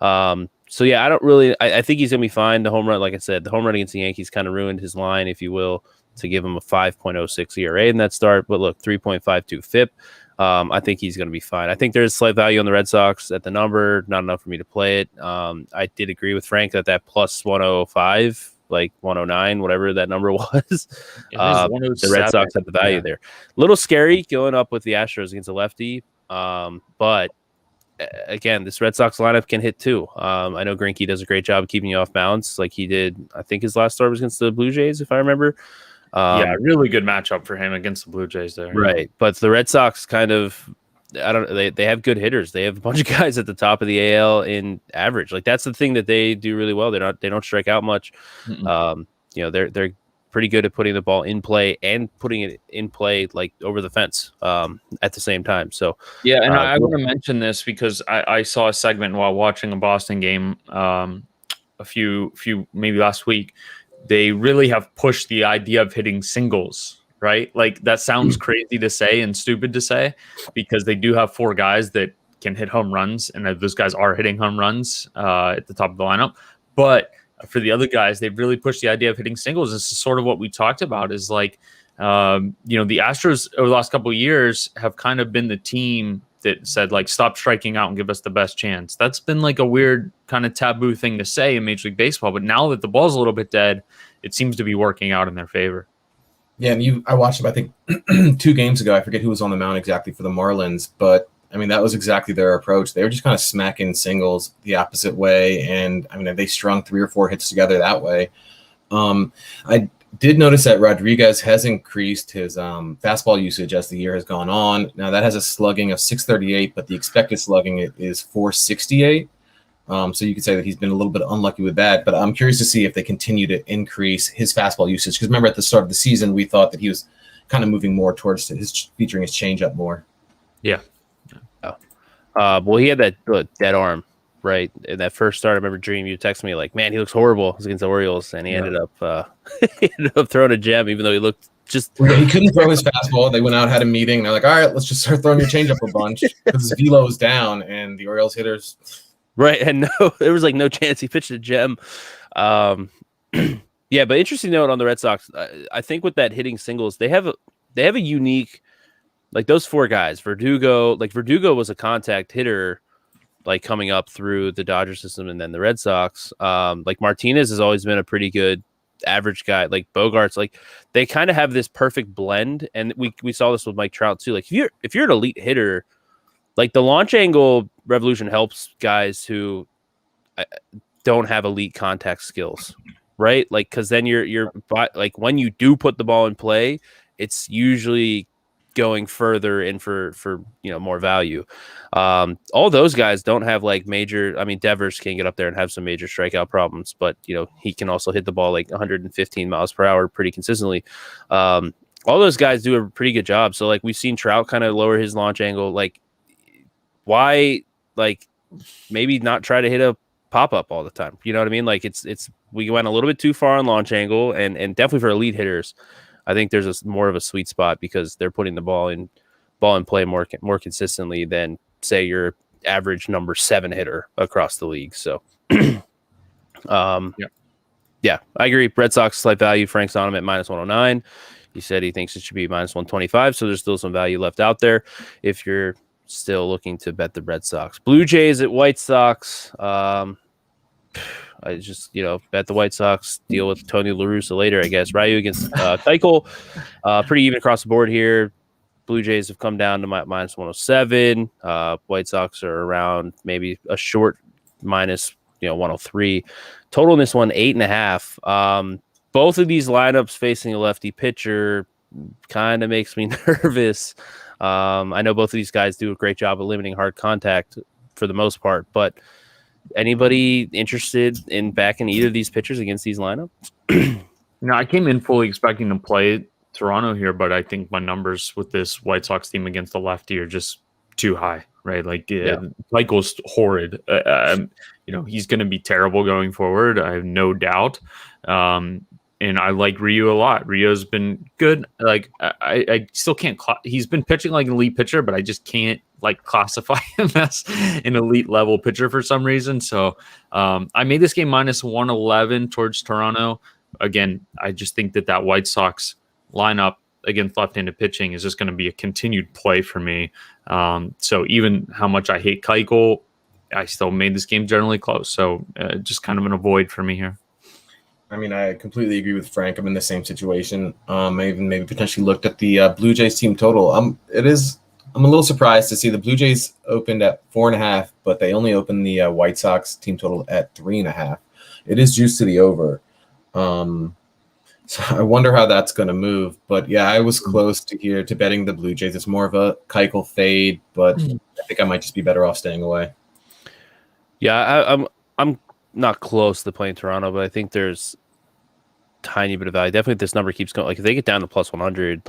So yeah, I think he's gonna be fine. The home run, like I said, the home run against the Yankees kind of ruined his line, if you will, to give him a 5.06 ERA in that start. But look, 3.52 FIP. I think he's going to be fine. I think there's slight value on the Red Sox at the number, not enough for me to play it. I did agree with Frank that plus 105, like 109, whatever that number was. The Red Sox have the value there. A little scary going up with the Astros against a lefty. But again, this Red Sox lineup can hit too. I know Greinke does a great job of keeping you off balance, like he did. I think his last start was against the Blue Jays, if I remember.
Really good matchup for him against the Blue Jays there.
Right, but the Red Sox kind of, they have good hitters. They have a bunch of guys at the top of the AL in average. Like that's the thing that they do really well. They don't strike out much. They're pretty good at putting the ball in play and putting it in play like over the fence at the same time. So
yeah, and I want to mention this because I saw a segment while watching a Boston game a few maybe last week. They really have pushed the idea of hitting singles, right? Like that sounds crazy to say and stupid to say because they do have 4 guys that can hit home runs, and those guys are hitting home runs at the top of the lineup. But for the other guys, they've really pushed the idea of hitting singles. This is sort of what we talked about is like, the Astros over the last couple of years have kind of been the team that said like, stop striking out and give us the best chance. That's been like a weird kind of taboo thing to say in Major League Baseball. But now that the ball's a little bit dead, it seems to be working out in their favor.
Yeah, and I watched them, I think 2 games ago. I forget who was on the mound exactly for the Marlins, but I mean, that was exactly their approach. They were just kind of smacking singles the opposite way. And I mean, they strung 3 or 4 hits together that way. I did notice that Rodriguez has increased his fastball usage as the year has gone on. Now that has a slugging of 638, but the expected slugging is 468. So you could say that he's been a little bit unlucky with that, but I'm curious to see if they continue to increase his fastball usage. Because remember at the start of the season, we thought that he was kind of moving more towards featuring his changeup more.
Yeah.
Well, he had that dead arm, right? In that first start, I remember Dream, you texted me like, man, he looks horrible against the Orioles. And he ended up throwing a gem, even though he looked just...
He couldn't throw his fastball. They went out, had a meeting. And they're like, all right, let's just start throwing your changeup a bunch. Because his velo is down and the Orioles hitters...
Right. And there was like no chance he pitched a gem. Yeah, but interesting note on the Red Sox. I think with that hitting singles, they have a unique... Like those 4 guys, Verdugo was a contact hitter, like coming up through the Dodger system and then the Red Sox. Like Martinez has always been a pretty good average guy. Like Bogarts, like they kind of have this perfect blend. And we saw this with Mike Trout too. Like if you're an elite hitter, like the launch angle revolution helps guys who don't have elite contact skills. right? Like, because then you're like when you do put the ball in play, it's usually going further and for more value. All those guys don't have like major. I mean, Devers can get up there and have some major strikeout problems, but he can also hit the ball like 115 miles per hour pretty consistently. All those guys do a pretty good job. So like we've seen Trout kind of lower his launch angle. Like, why like maybe not try to hit a pop up all the time? You know what I mean? Like it's we went a little bit too far on launch angle, and definitely for elite hitters, I think there's more of a sweet spot because they're putting the ball in play more consistently than say your average number 7 hitter across the league. So, yeah, I agree. Red Sox slight value. Frank's on him at -109. He said he thinks it should be -125. So there's still some value left out there if you're still looking to bet the Red Sox. Blue Jays at White Sox. I just, bet the White Sox, deal with Tony La Russa later, I guess. Ryu against Keuchel. Pretty even across the board here. Blue Jays have come down to -107. White Sox are around maybe a short -103. Total in this one, 8.5. Both of these lineups facing a lefty pitcher kind of makes me nervous. I know both of these guys do a great job of limiting hard contact for the most part, but anybody interested in backing either of these pitchers against these lineups?
I came in fully expecting to play Toronto here, but I think my numbers with this White Sox team against the lefty are just too high, right? Like, Michael's horrid. He's going to be terrible going forward. I have no doubt. And I like Ryu a lot. Rio's been good. Like, I still can't. He's been pitching like an elite pitcher, but I just can't classify him as an elite level pitcher for some reason. So I made this game -111 towards Toronto. Again, I just think that White Sox lineup against left-handed pitching is just going to be a continued play for me. So even how much I hate Keuchel, I still made this game generally close. So just kind of an avoid for me here.
I mean, I completely agree with Frank. I'm in the same situation. I even maybe potentially looked at the Blue Jays team total. I'm a little surprised to see the Blue Jays opened at 4.5, but they only opened the White Sox team total at 3.5. It is juiced to the over. So I wonder how that's going to move. But yeah, I was close to betting the Blue Jays. It's more of a Keuchel fade, but I think I might just be better off staying away.
Yeah, I'm not close to playing Toronto, but I think there's tiny bit of value. Definitely if this number keeps going, like if they get down to +100,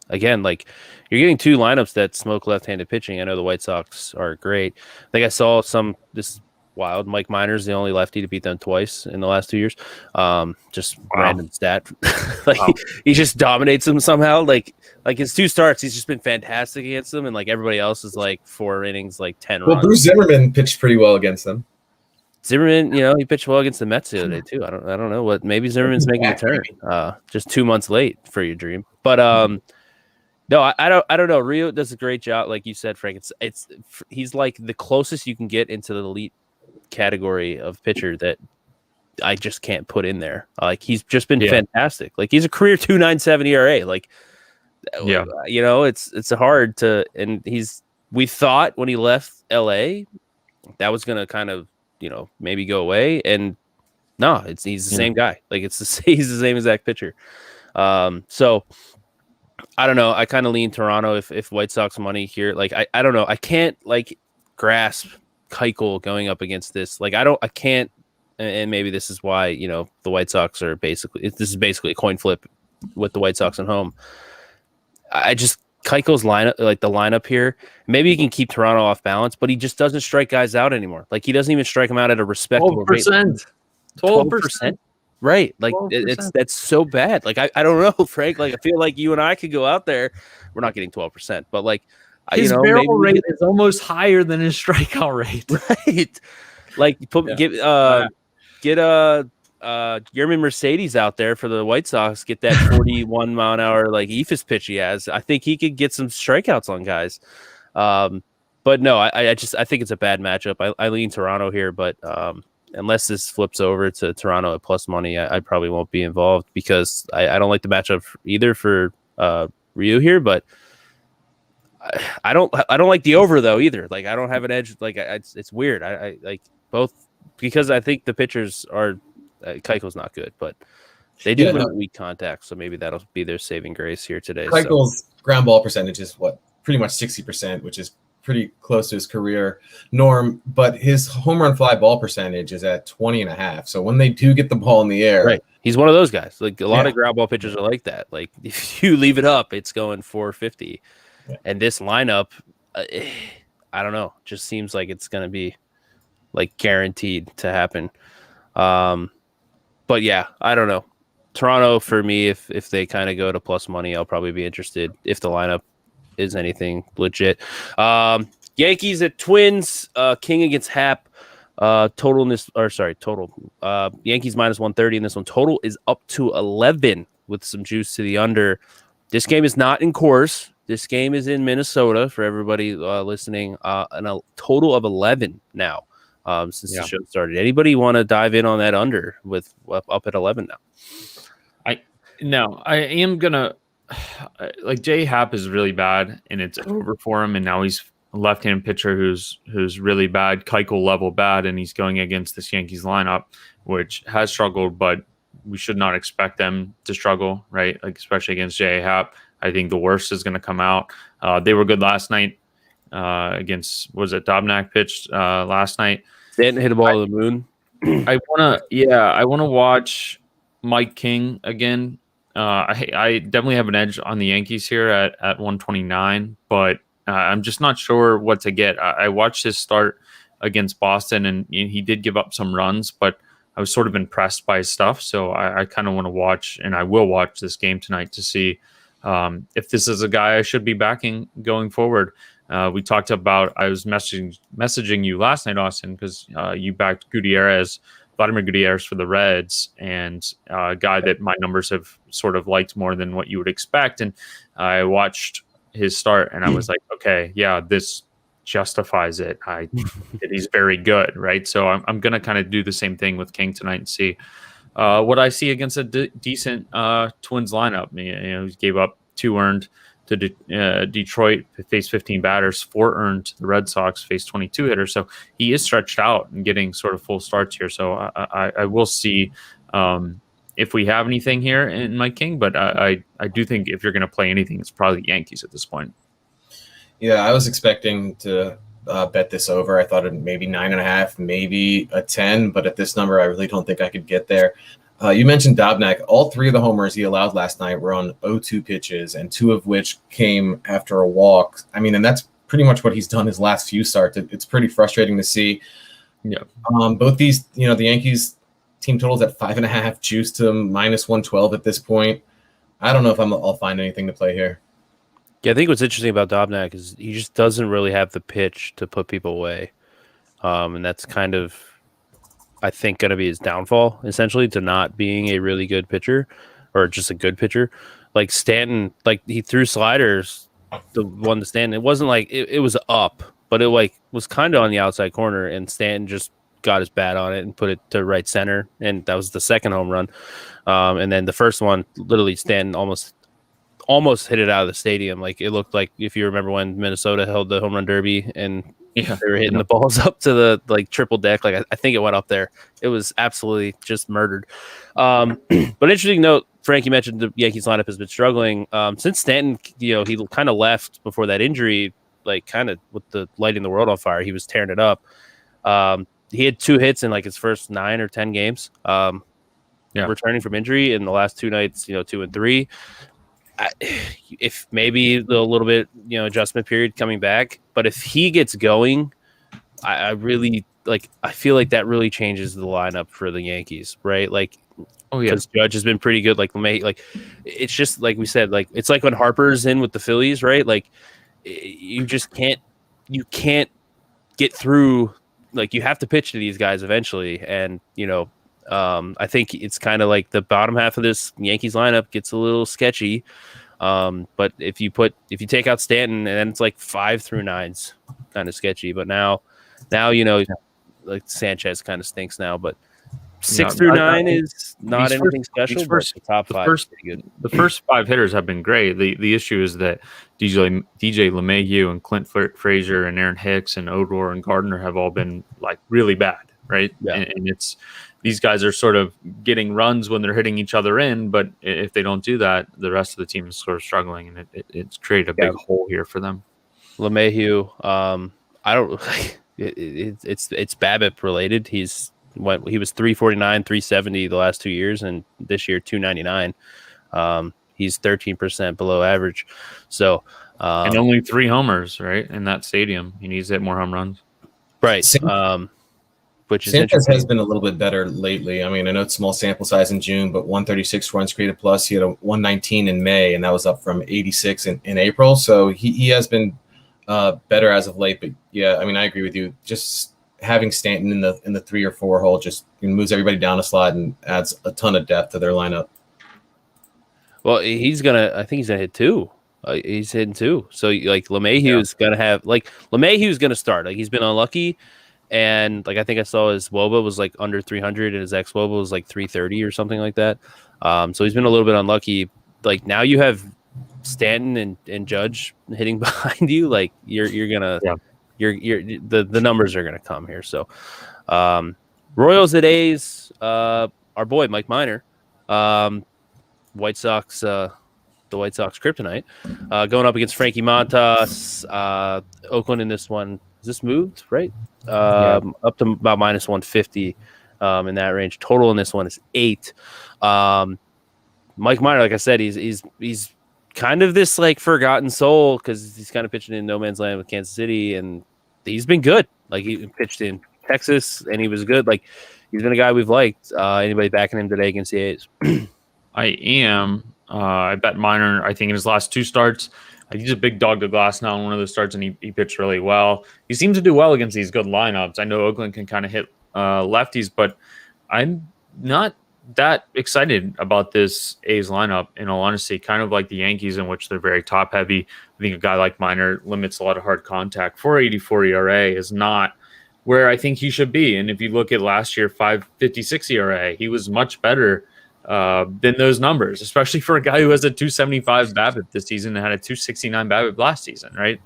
again, like you're getting two lineups that smoke left-handed pitching. I know the White Sox are great. I think I saw this wild. Mike Minor's the only lefty to beat them twice in the last 2 years. Just random stat. He just dominates them somehow. Like his 2 starts, he's just been fantastic against them, and like everybody else is like 4 innings, like 10 runs.
Well, Bruce Zimmerman pitched pretty well against them.
Zimmerman, he pitched well against the Mets the other day too. I don't know what. Maybe Zimmerman's making a turn. Just 2 months late for your dream. But no, I don't know. Rio does a great job, like you said, Frank. He's like the closest you can get into the elite category of pitcher that I just can't put in there. Like he's just been fantastic. Like he's a career 2.97 ERA. Like it's hard to. And we thought when he left LA that was gonna kind of maybe go away, and no, he's the same guy. Like he's the same exact pitcher. So I don't know. I kind of lean Toronto if White Sox money here. Like I don't know. I can't grasp Keuchel going up against this. Like I can't. And maybe this is why the White Sox are basically. This is basically a coin flip with the White Sox at home. Keuchel's lineup, like the lineup here, maybe he can keep Toronto off balance, but he just doesn't strike guys out anymore. Like he doesn't even strike them out at a respectable
12%.
12%. Right. Like 12%. That's so bad. Like I don't know, Frank. Like I feel like you and I could go out there. We're not getting 12%, but like
his barrel rate is almost higher than his strikeout rate.
Right. Like get Yermin Mercedes out there for the White Sox, get that 41 mile an hour like eephus pitch he has. I think he could get some strikeouts on guys. But no, I think it's a bad matchup. I lean Toronto here, but unless this flips over to Toronto at plus money, I probably won't be involved because I don't like the matchup either for Ryu here, but I don't like the over though either. Like I don't have an edge. Like it's weird. I like both because I think the pitchers are Keuchel's not good, but they do limit weak contact, so maybe that'll be their saving grace here today.
Keuchel's ground ball percentage is pretty much 60%, which is pretty close to his career norm, but his home run fly ball percentage is at 20.5. So when they do get the ball in the air,
right, he's one of those guys. Like a lot of ground ball pitchers are like that. Like if you leave it up, it's going 450. And this lineup, I don't know, just seems like it's going to be like guaranteed to happen. But yeah, I don't know. Toronto for me, if they kind of go to plus money, I'll probably be interested if the lineup is anything legit. Yankees at Twins, King against Hap. Total in this, or sorry, total. Yankees minus 130 in this one. Total is up to 11 with some juice to the under. This game is not in Coors. This game is in Minnesota for everybody listening. And a total of 11 now since the show started. Anybody want to dive in on that under with up at 11 now?
I am gonna. Like Jay Happ is really bad, and it's over for him. And now he's a left-handed pitcher who's really bad, Keuchel level bad, and he's going against this Yankees lineup, which has struggled, but we should not expect them to struggle, right? Like especially against Jay Happ. I think the worst is going to come out. They were good last night against. Was it Dobnak pitched last night?
Stanton hit a ball to the moon.
I wanna watch Mike King again. I definitely have an edge on the Yankees here at 129, but I'm just not sure what to get. I watched his start against Boston, and he did give up some runs, but I was sort of impressed by his stuff. So I kind of want to watch, and I will watch this game tonight to see if this is a guy I should be backing going forward. We talked about, I was messaging you last night, Austin, because you backed Vladimir Gutierrez for the Reds, and a guy that my numbers have sort of liked more than what you would expect. And I watched his start, and I was like, okay, yeah, this justifies it. He's very good, right? So I'm going to kind of do the same thing with King tonight and see what I see against a decent Twins lineup. He gave up 2 earned to Detroit, faced 15 batters, 4 earned to the Red Sox, faced 22 hitters. So he is stretched out and getting sort of full starts here. So I will see if we have anything here in Mike King, but I do think if you're going to play anything, it's probably the Yankees at this point.
Yeah, I was expecting to bet this over. I thought it maybe 9.5, maybe a 10, but at this number, I really don't think I could get there. You mentioned Dobnak. All 3 of the homers he allowed last night were on 0-2 pitches, and 2 of which came after a walk. I mean, and that's pretty much what he's done his last few starts. It's pretty frustrating to see.
Yeah.
Both these, the Yankees team totals at 5.5, juice to minus 112 at this point. I don't know if I'll find anything to play here.
Yeah, I think what's interesting about Dobnak is he just doesn't really have the pitch to put people away, and that's kind of, I think, going to be his downfall, essentially, to not being a really good pitcher or just a good pitcher. Like Stanton, like he threw sliders, the one to Stanton. It wasn't like it was up, but it was kind of on the outside corner, and Stanton just got his bat on it and put it to right center, and that was the second home run. And then the first one, literally Stanton almost hit it out of the stadium. Like it looked like, if you remember when Minnesota held the home run derby and they were hitting the balls up to the triple deck. Like I think it went up there. It was absolutely just murdered. But interesting note, Frank, you mentioned the Yankees lineup has been struggling since Stanton. He kind of left before that injury, like kind of with the lighting the world on fire. He was tearing it up. He had 2 hits in like his first 9 or 10 games. Returning from injury in the last 2 nights, 2 and 3. If maybe a little bit, adjustment period coming back, but if he gets going, I really I feel like that really changes the lineup for the Yankees, right? Like, because Judge has been pretty good. Like LeMay, like it's just like we said, like it's like when Harper's in with the Phillies, right? Like you just can't get through. Like you have to pitch to these guys eventually, and I think it's kind of like the bottom half of this Yankees lineup gets a little sketchy. But if you take out Stanton, and then it's like 5 through 9's kind of sketchy. But now like Sanchez kind of stinks now. But 6 through 9 is not anything special. The top 5 is pretty good.
The first 5 hitters have been great. The issue is that DJ LeMahieu and Clint Frazier and Aaron Hicks and Odor and Gardner have all been like really bad. right?
Yeah.
And it's these guys are sort of getting runs when they're hitting each other in, but if they don't do that, the rest of the team is sort of struggling, and it's created a big hole here for them.
LeMahieu, I don't. It's BABIP related. He was 349, 370 the last 2 years, and this year 299. He's 13% below average. So
and only 3 homers, right? In that stadium, he needs to hit more home runs.
Right. Which is
Sanchez
interesting.
has been a little bit better lately. I mean, I know it's small sample size in June, but 136 runs created plus. He had a 119 in May, and that was up from 86 in April. So he has been better as of late. But yeah, I mean, I agree with you. Just having Stanton in the 3 or 4 hole just moves everybody down a slot and adds a ton of depth to their lineup.
Well, I think he's gonna hit 2. He's hitting 2. So like LeMahieu is gonna have LeMahieu's gonna start. Like he's been unlucky. And like I think I saw his WOBA was like under 300, and his ex WOBA was like 330 or something like that. So he's been a little bit unlucky. Like now you have Stanton and Judge hitting behind you. Like you're gonna the numbers are gonna come here. So Royals at A's, our boy Mike Minor, White Sox. The White Sox kryptonite, going up against Frankie Montas. Oakland in this one. Is this moved right? Up to about minus 150 in that range. Total in this one is 8. Mike Minor, like I said, he's kind of this like forgotten soul because he's kind of pitching in no man's land with Kansas City, and he's been good. Like he pitched in Texas, and he was good. Like he's been a guy we've liked. Anybody backing him today against the A's?
I am. I bet Minor, I think in his last 2 starts, he's a big dog to glass now in one of those starts, and he pitched really well. He seems to do well against these good lineups. I know Oakland can kind of hit lefties, but I'm not that excited about this A's lineup, in all honesty. Kind of like the Yankees, in which they're very top heavy. I think a guy like Minor limits a lot of hard contact. 4.84 ERA is not where I think he should be. And if you look at last year, 5.56 ERA, he was much better than those numbers, especially for a guy who has a 275 BABIP this season and had a 269 BABIP last season, right?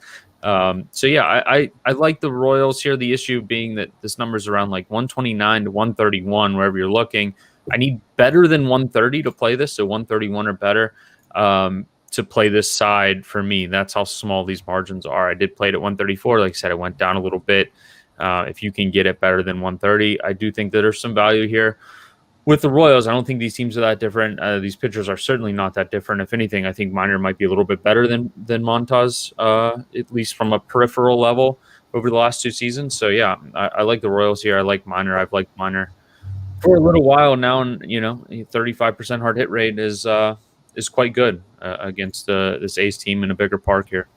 So yeah, I like the Royals here. The issue being that this number's around like 129 to 131, wherever you're looking. I need better than 130 to play this, so 131 or better to play this side for me. That's how small these margins are. I did play it at 134. Like I said, it went down a little bit. If you can get it better than 130, I do think that there's some value here. With the Royals, I don't think these teams are that different. These pitchers are certainly not that different. If anything, I think Minor might be a little bit better than Montas, at least from a peripheral level over the last 2 seasons. So yeah, I like the Royals here. I like Minor. I've liked Minor for a little while now, and 35% hard hit rate is quite good against this A's team in a bigger park here.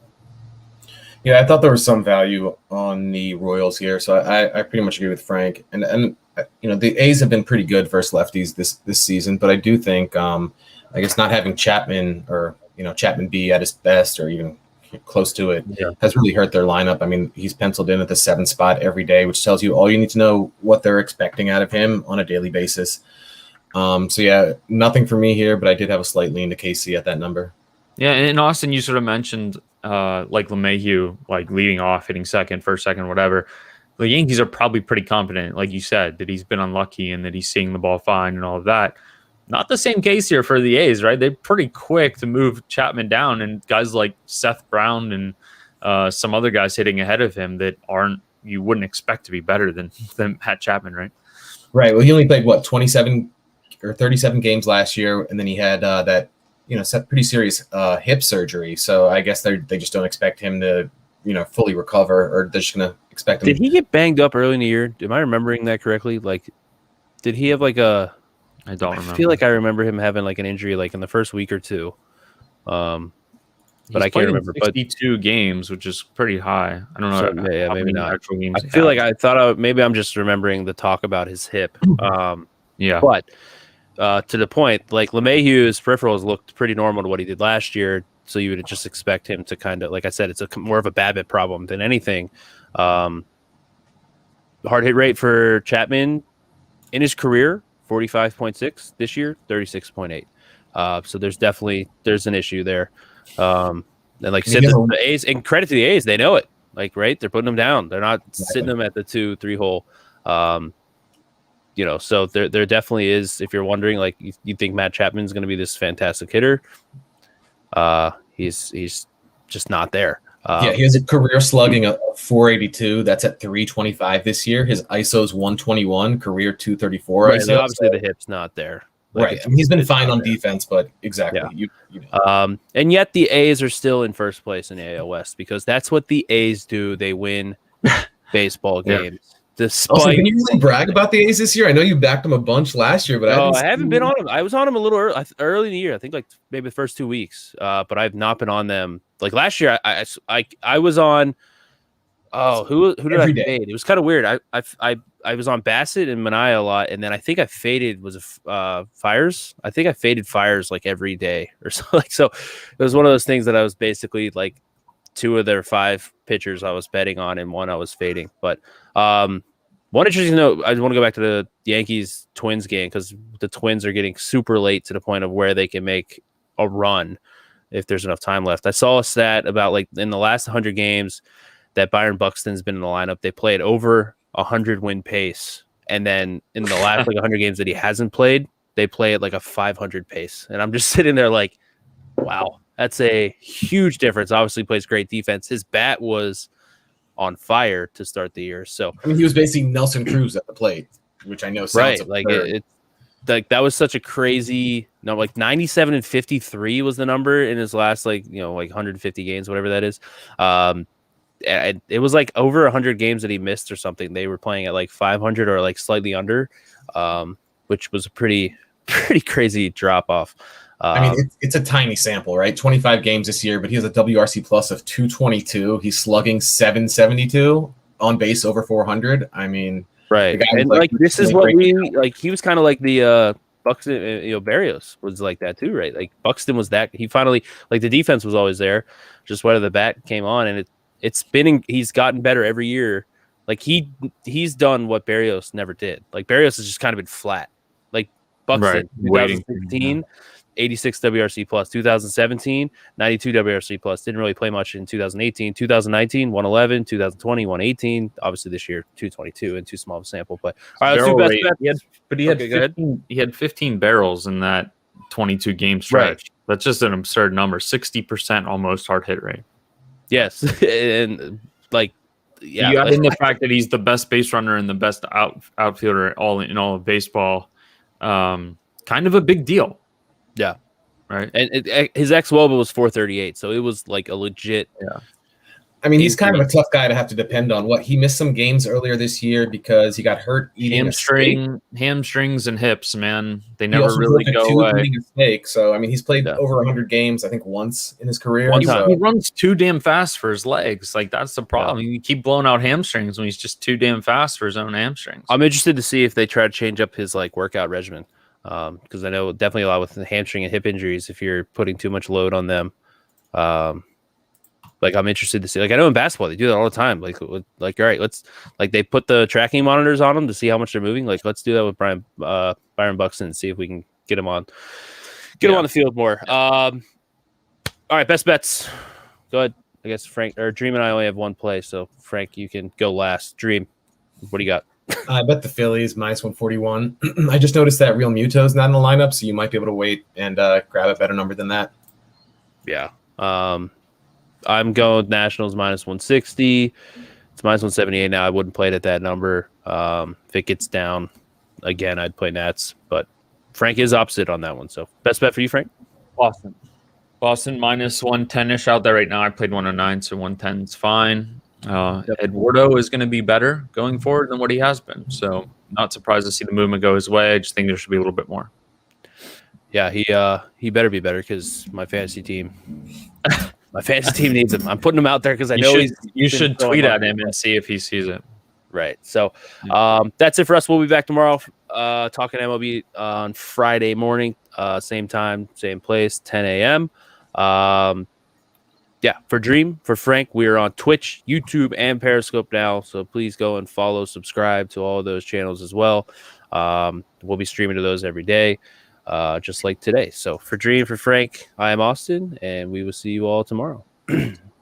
Yeah, I thought there was some value on the Royals here, so I pretty much agree with Frank. And the A's have been pretty good versus lefties this season, but I do think I guess not having Chapman or Chapman be at his best or even close to it has really hurt their lineup. I mean, he's penciled in at the 7th spot every day, which tells you all you need to know what they're expecting out of him on a daily basis. So yeah, nothing for me here, but I did have a slight lean to KC at that number.
Yeah, and Austin, you sort of mentioned like LeMahieu, like leading off, hitting second, first, second, whatever. The Yankees are probably pretty confident, like you said, that he's been unlucky and that he's seeing the ball fine and all of that. Not the same case here for the A's, right? They're pretty quick to move Chapman down, and guys like Seth Brown and some other guys hitting ahead of him that you wouldn't expect to be better than Matt Chapman, right?
Right. Well, he only played 27 or 37 games last year, and then he had that pretty serious hip surgery. So I guess they just don't expect him to fully recover, or they're just gonna expect him.
Did he get banged up early in the year? Am I remembering that correctly? Like, did he have like a?
I don't remember.
I feel like I remember him having like an injury like in the first week or 2. But I can't remember.
62 games, which is pretty high. I don't know.
So, yeah, maybe not.
Actual games
I feel like I thought maybe I'm just remembering the talk about his hip.
Yeah,
but to the point, like LeMahieu's peripherals looked pretty normal to what he did last year. So you would just expect him to kind of, like I said, it's more of a BABIP problem than anything. Hard hit rate for Chapman in his career, 45.6 this year, 36.8. So there's an issue there. And like I said, the A's, and credit to the A's, they know it. Like, right, they're putting them down. They're not sitting them at the 2-3 hole. so there definitely is. If you're wondering, like you think Matt Chapman's going to be this fantastic hitter, he's just not there.
He has a career slugging of 482. That's at 325 this year. His ISO's 121, career 234.
Right, so obviously the hip's not there.
Like right. I mean, he's been fine on defense, but exactly.
Yeah. And yet the A's are still in first place in the AL West because that's what the A's do. They win baseball games. Despite
also, can you really brag about the A's this year? I know you backed them a bunch last year, but
I haven't been on them. I was on them a little early in the year. I think like maybe the first 2 weeks. But I've not been on them. Like last year, I was on. Oh, who did I fade? It was kind of weird. I was on Bassett and Manaea a lot, and then I think I faded Fires. I think I faded Fires like every day or so. So it was one of those things that I was basically like 2 of their 5 pitchers I was betting on, and 1 I was fading. But one interesting note, I want to go back to the Yankees Twins game because the Twins are getting super late to the point of where they can make a run if there's enough time left. I saw a stat about like in the last 100 games that Byron Buxton's been in the lineup, they played over 100 win pace. And then in the last like 100 games that he hasn't played, they play at like a 500 pace. And I'm just sitting there like, wow, that's a huge difference. Obviously plays great defense. His bat was on fire to start the year. So
I mean, he was basically Nelson Cruz at the plate, which I know sounds
right. Like it like that was such a crazy like 97 and 53 was the number in his last like 150 games, whatever that is. And it was like over 100 games that he missed or something. They were playing at like 500 or like slightly under, which was a pretty crazy drop off.
I mean, it's a tiny sample, right? 25 games this year, but he has a WRC plus of 222. He's slugging 772 on base over 400. I mean,
right. And like this is what we like. He was kind of like the Buxton, Berrios was like that too, right? Like Buxton was that. He finally like the defense was always there, just whether the bat came on, and it's spinning. He's gotten better every year. Like he's done what Berrios never did. Like Berrios has just kind of been flat. Like Buxton, right. 2016, 86 WRC plus, 2017, 92 WRC plus. Didn't really play much in 2018, 2019, 111, 2020, 118. Obviously this year 222 and too small of a sample. But all right, let's do best bet.
He had 15 barrels in that 22 game stretch. Right. That's just an absurd number. 60% almost hard hit rate.
Yes, and like, yeah,
you add in the fact that he's the best base runner and the best outfielder all of baseball, kind of a big deal.
Yeah,
right.
And his ex-WOBA was 438, so it was like a legit.
Yeah. I mean, he's kind of a tough guy to have to depend on. He missed some games earlier this year because he got hurt eating
hamstrings and hips. Man, they never really go away.
Eating a steak. So I mean, he's played over 100 games, I think, once in his career.
He runs too damn fast for his legs. Like that's the problem. Yeah. You keep blowing out hamstrings when he's just too damn fast for his own hamstrings.
I'm interested to see if they try to change up his like workout regimen, because I know definitely a lot with the hamstring and hip injuries if you're putting too much load on them. Like I'm interested to see. Like I know in basketball they do that all the time. Like all right, let's like they put the tracking monitors on them to see how much they're moving. Like let's do that with Byron Buxton and see if we can get him on the field more. All right, best bets. Go ahead. I guess Frank or Dream and I only have one play, so Frank, you can go last. Dream, what do you got?
I bet the Phillies minus 141. I just noticed that Real Muto's not in the lineup, so you might be able to wait and grab a better number than that.
Yeah. I'm going with Nationals minus 160. It's minus 178 now. I wouldn't play it at that number. If it gets down again, I'd play Nats. But Frank is opposite on that one. So best bet for you, Frank?
Boston minus 110-ish out there right now. I played 109, so 110 is fine. Eduardo is going to be better going forward than what he has been. So not surprised to see the movement go his way. I just think there should be a little bit more.
Yeah, he better be better because my fantasy team needs him. I'm putting him out there because I know
you should tweet at him and see if he sees it.
Right. So that's it for us. We'll be back tomorrow talking MLB on Friday morning, same time, same place, 10 a.m. For Dream, for Frank, we are on Twitch, YouTube, and Periscope now. So please go and follow, subscribe to all of those channels as well. We'll be streaming to those every day. Just like today. So for Dream, for Frank, I am Austin, and we will see you all tomorrow.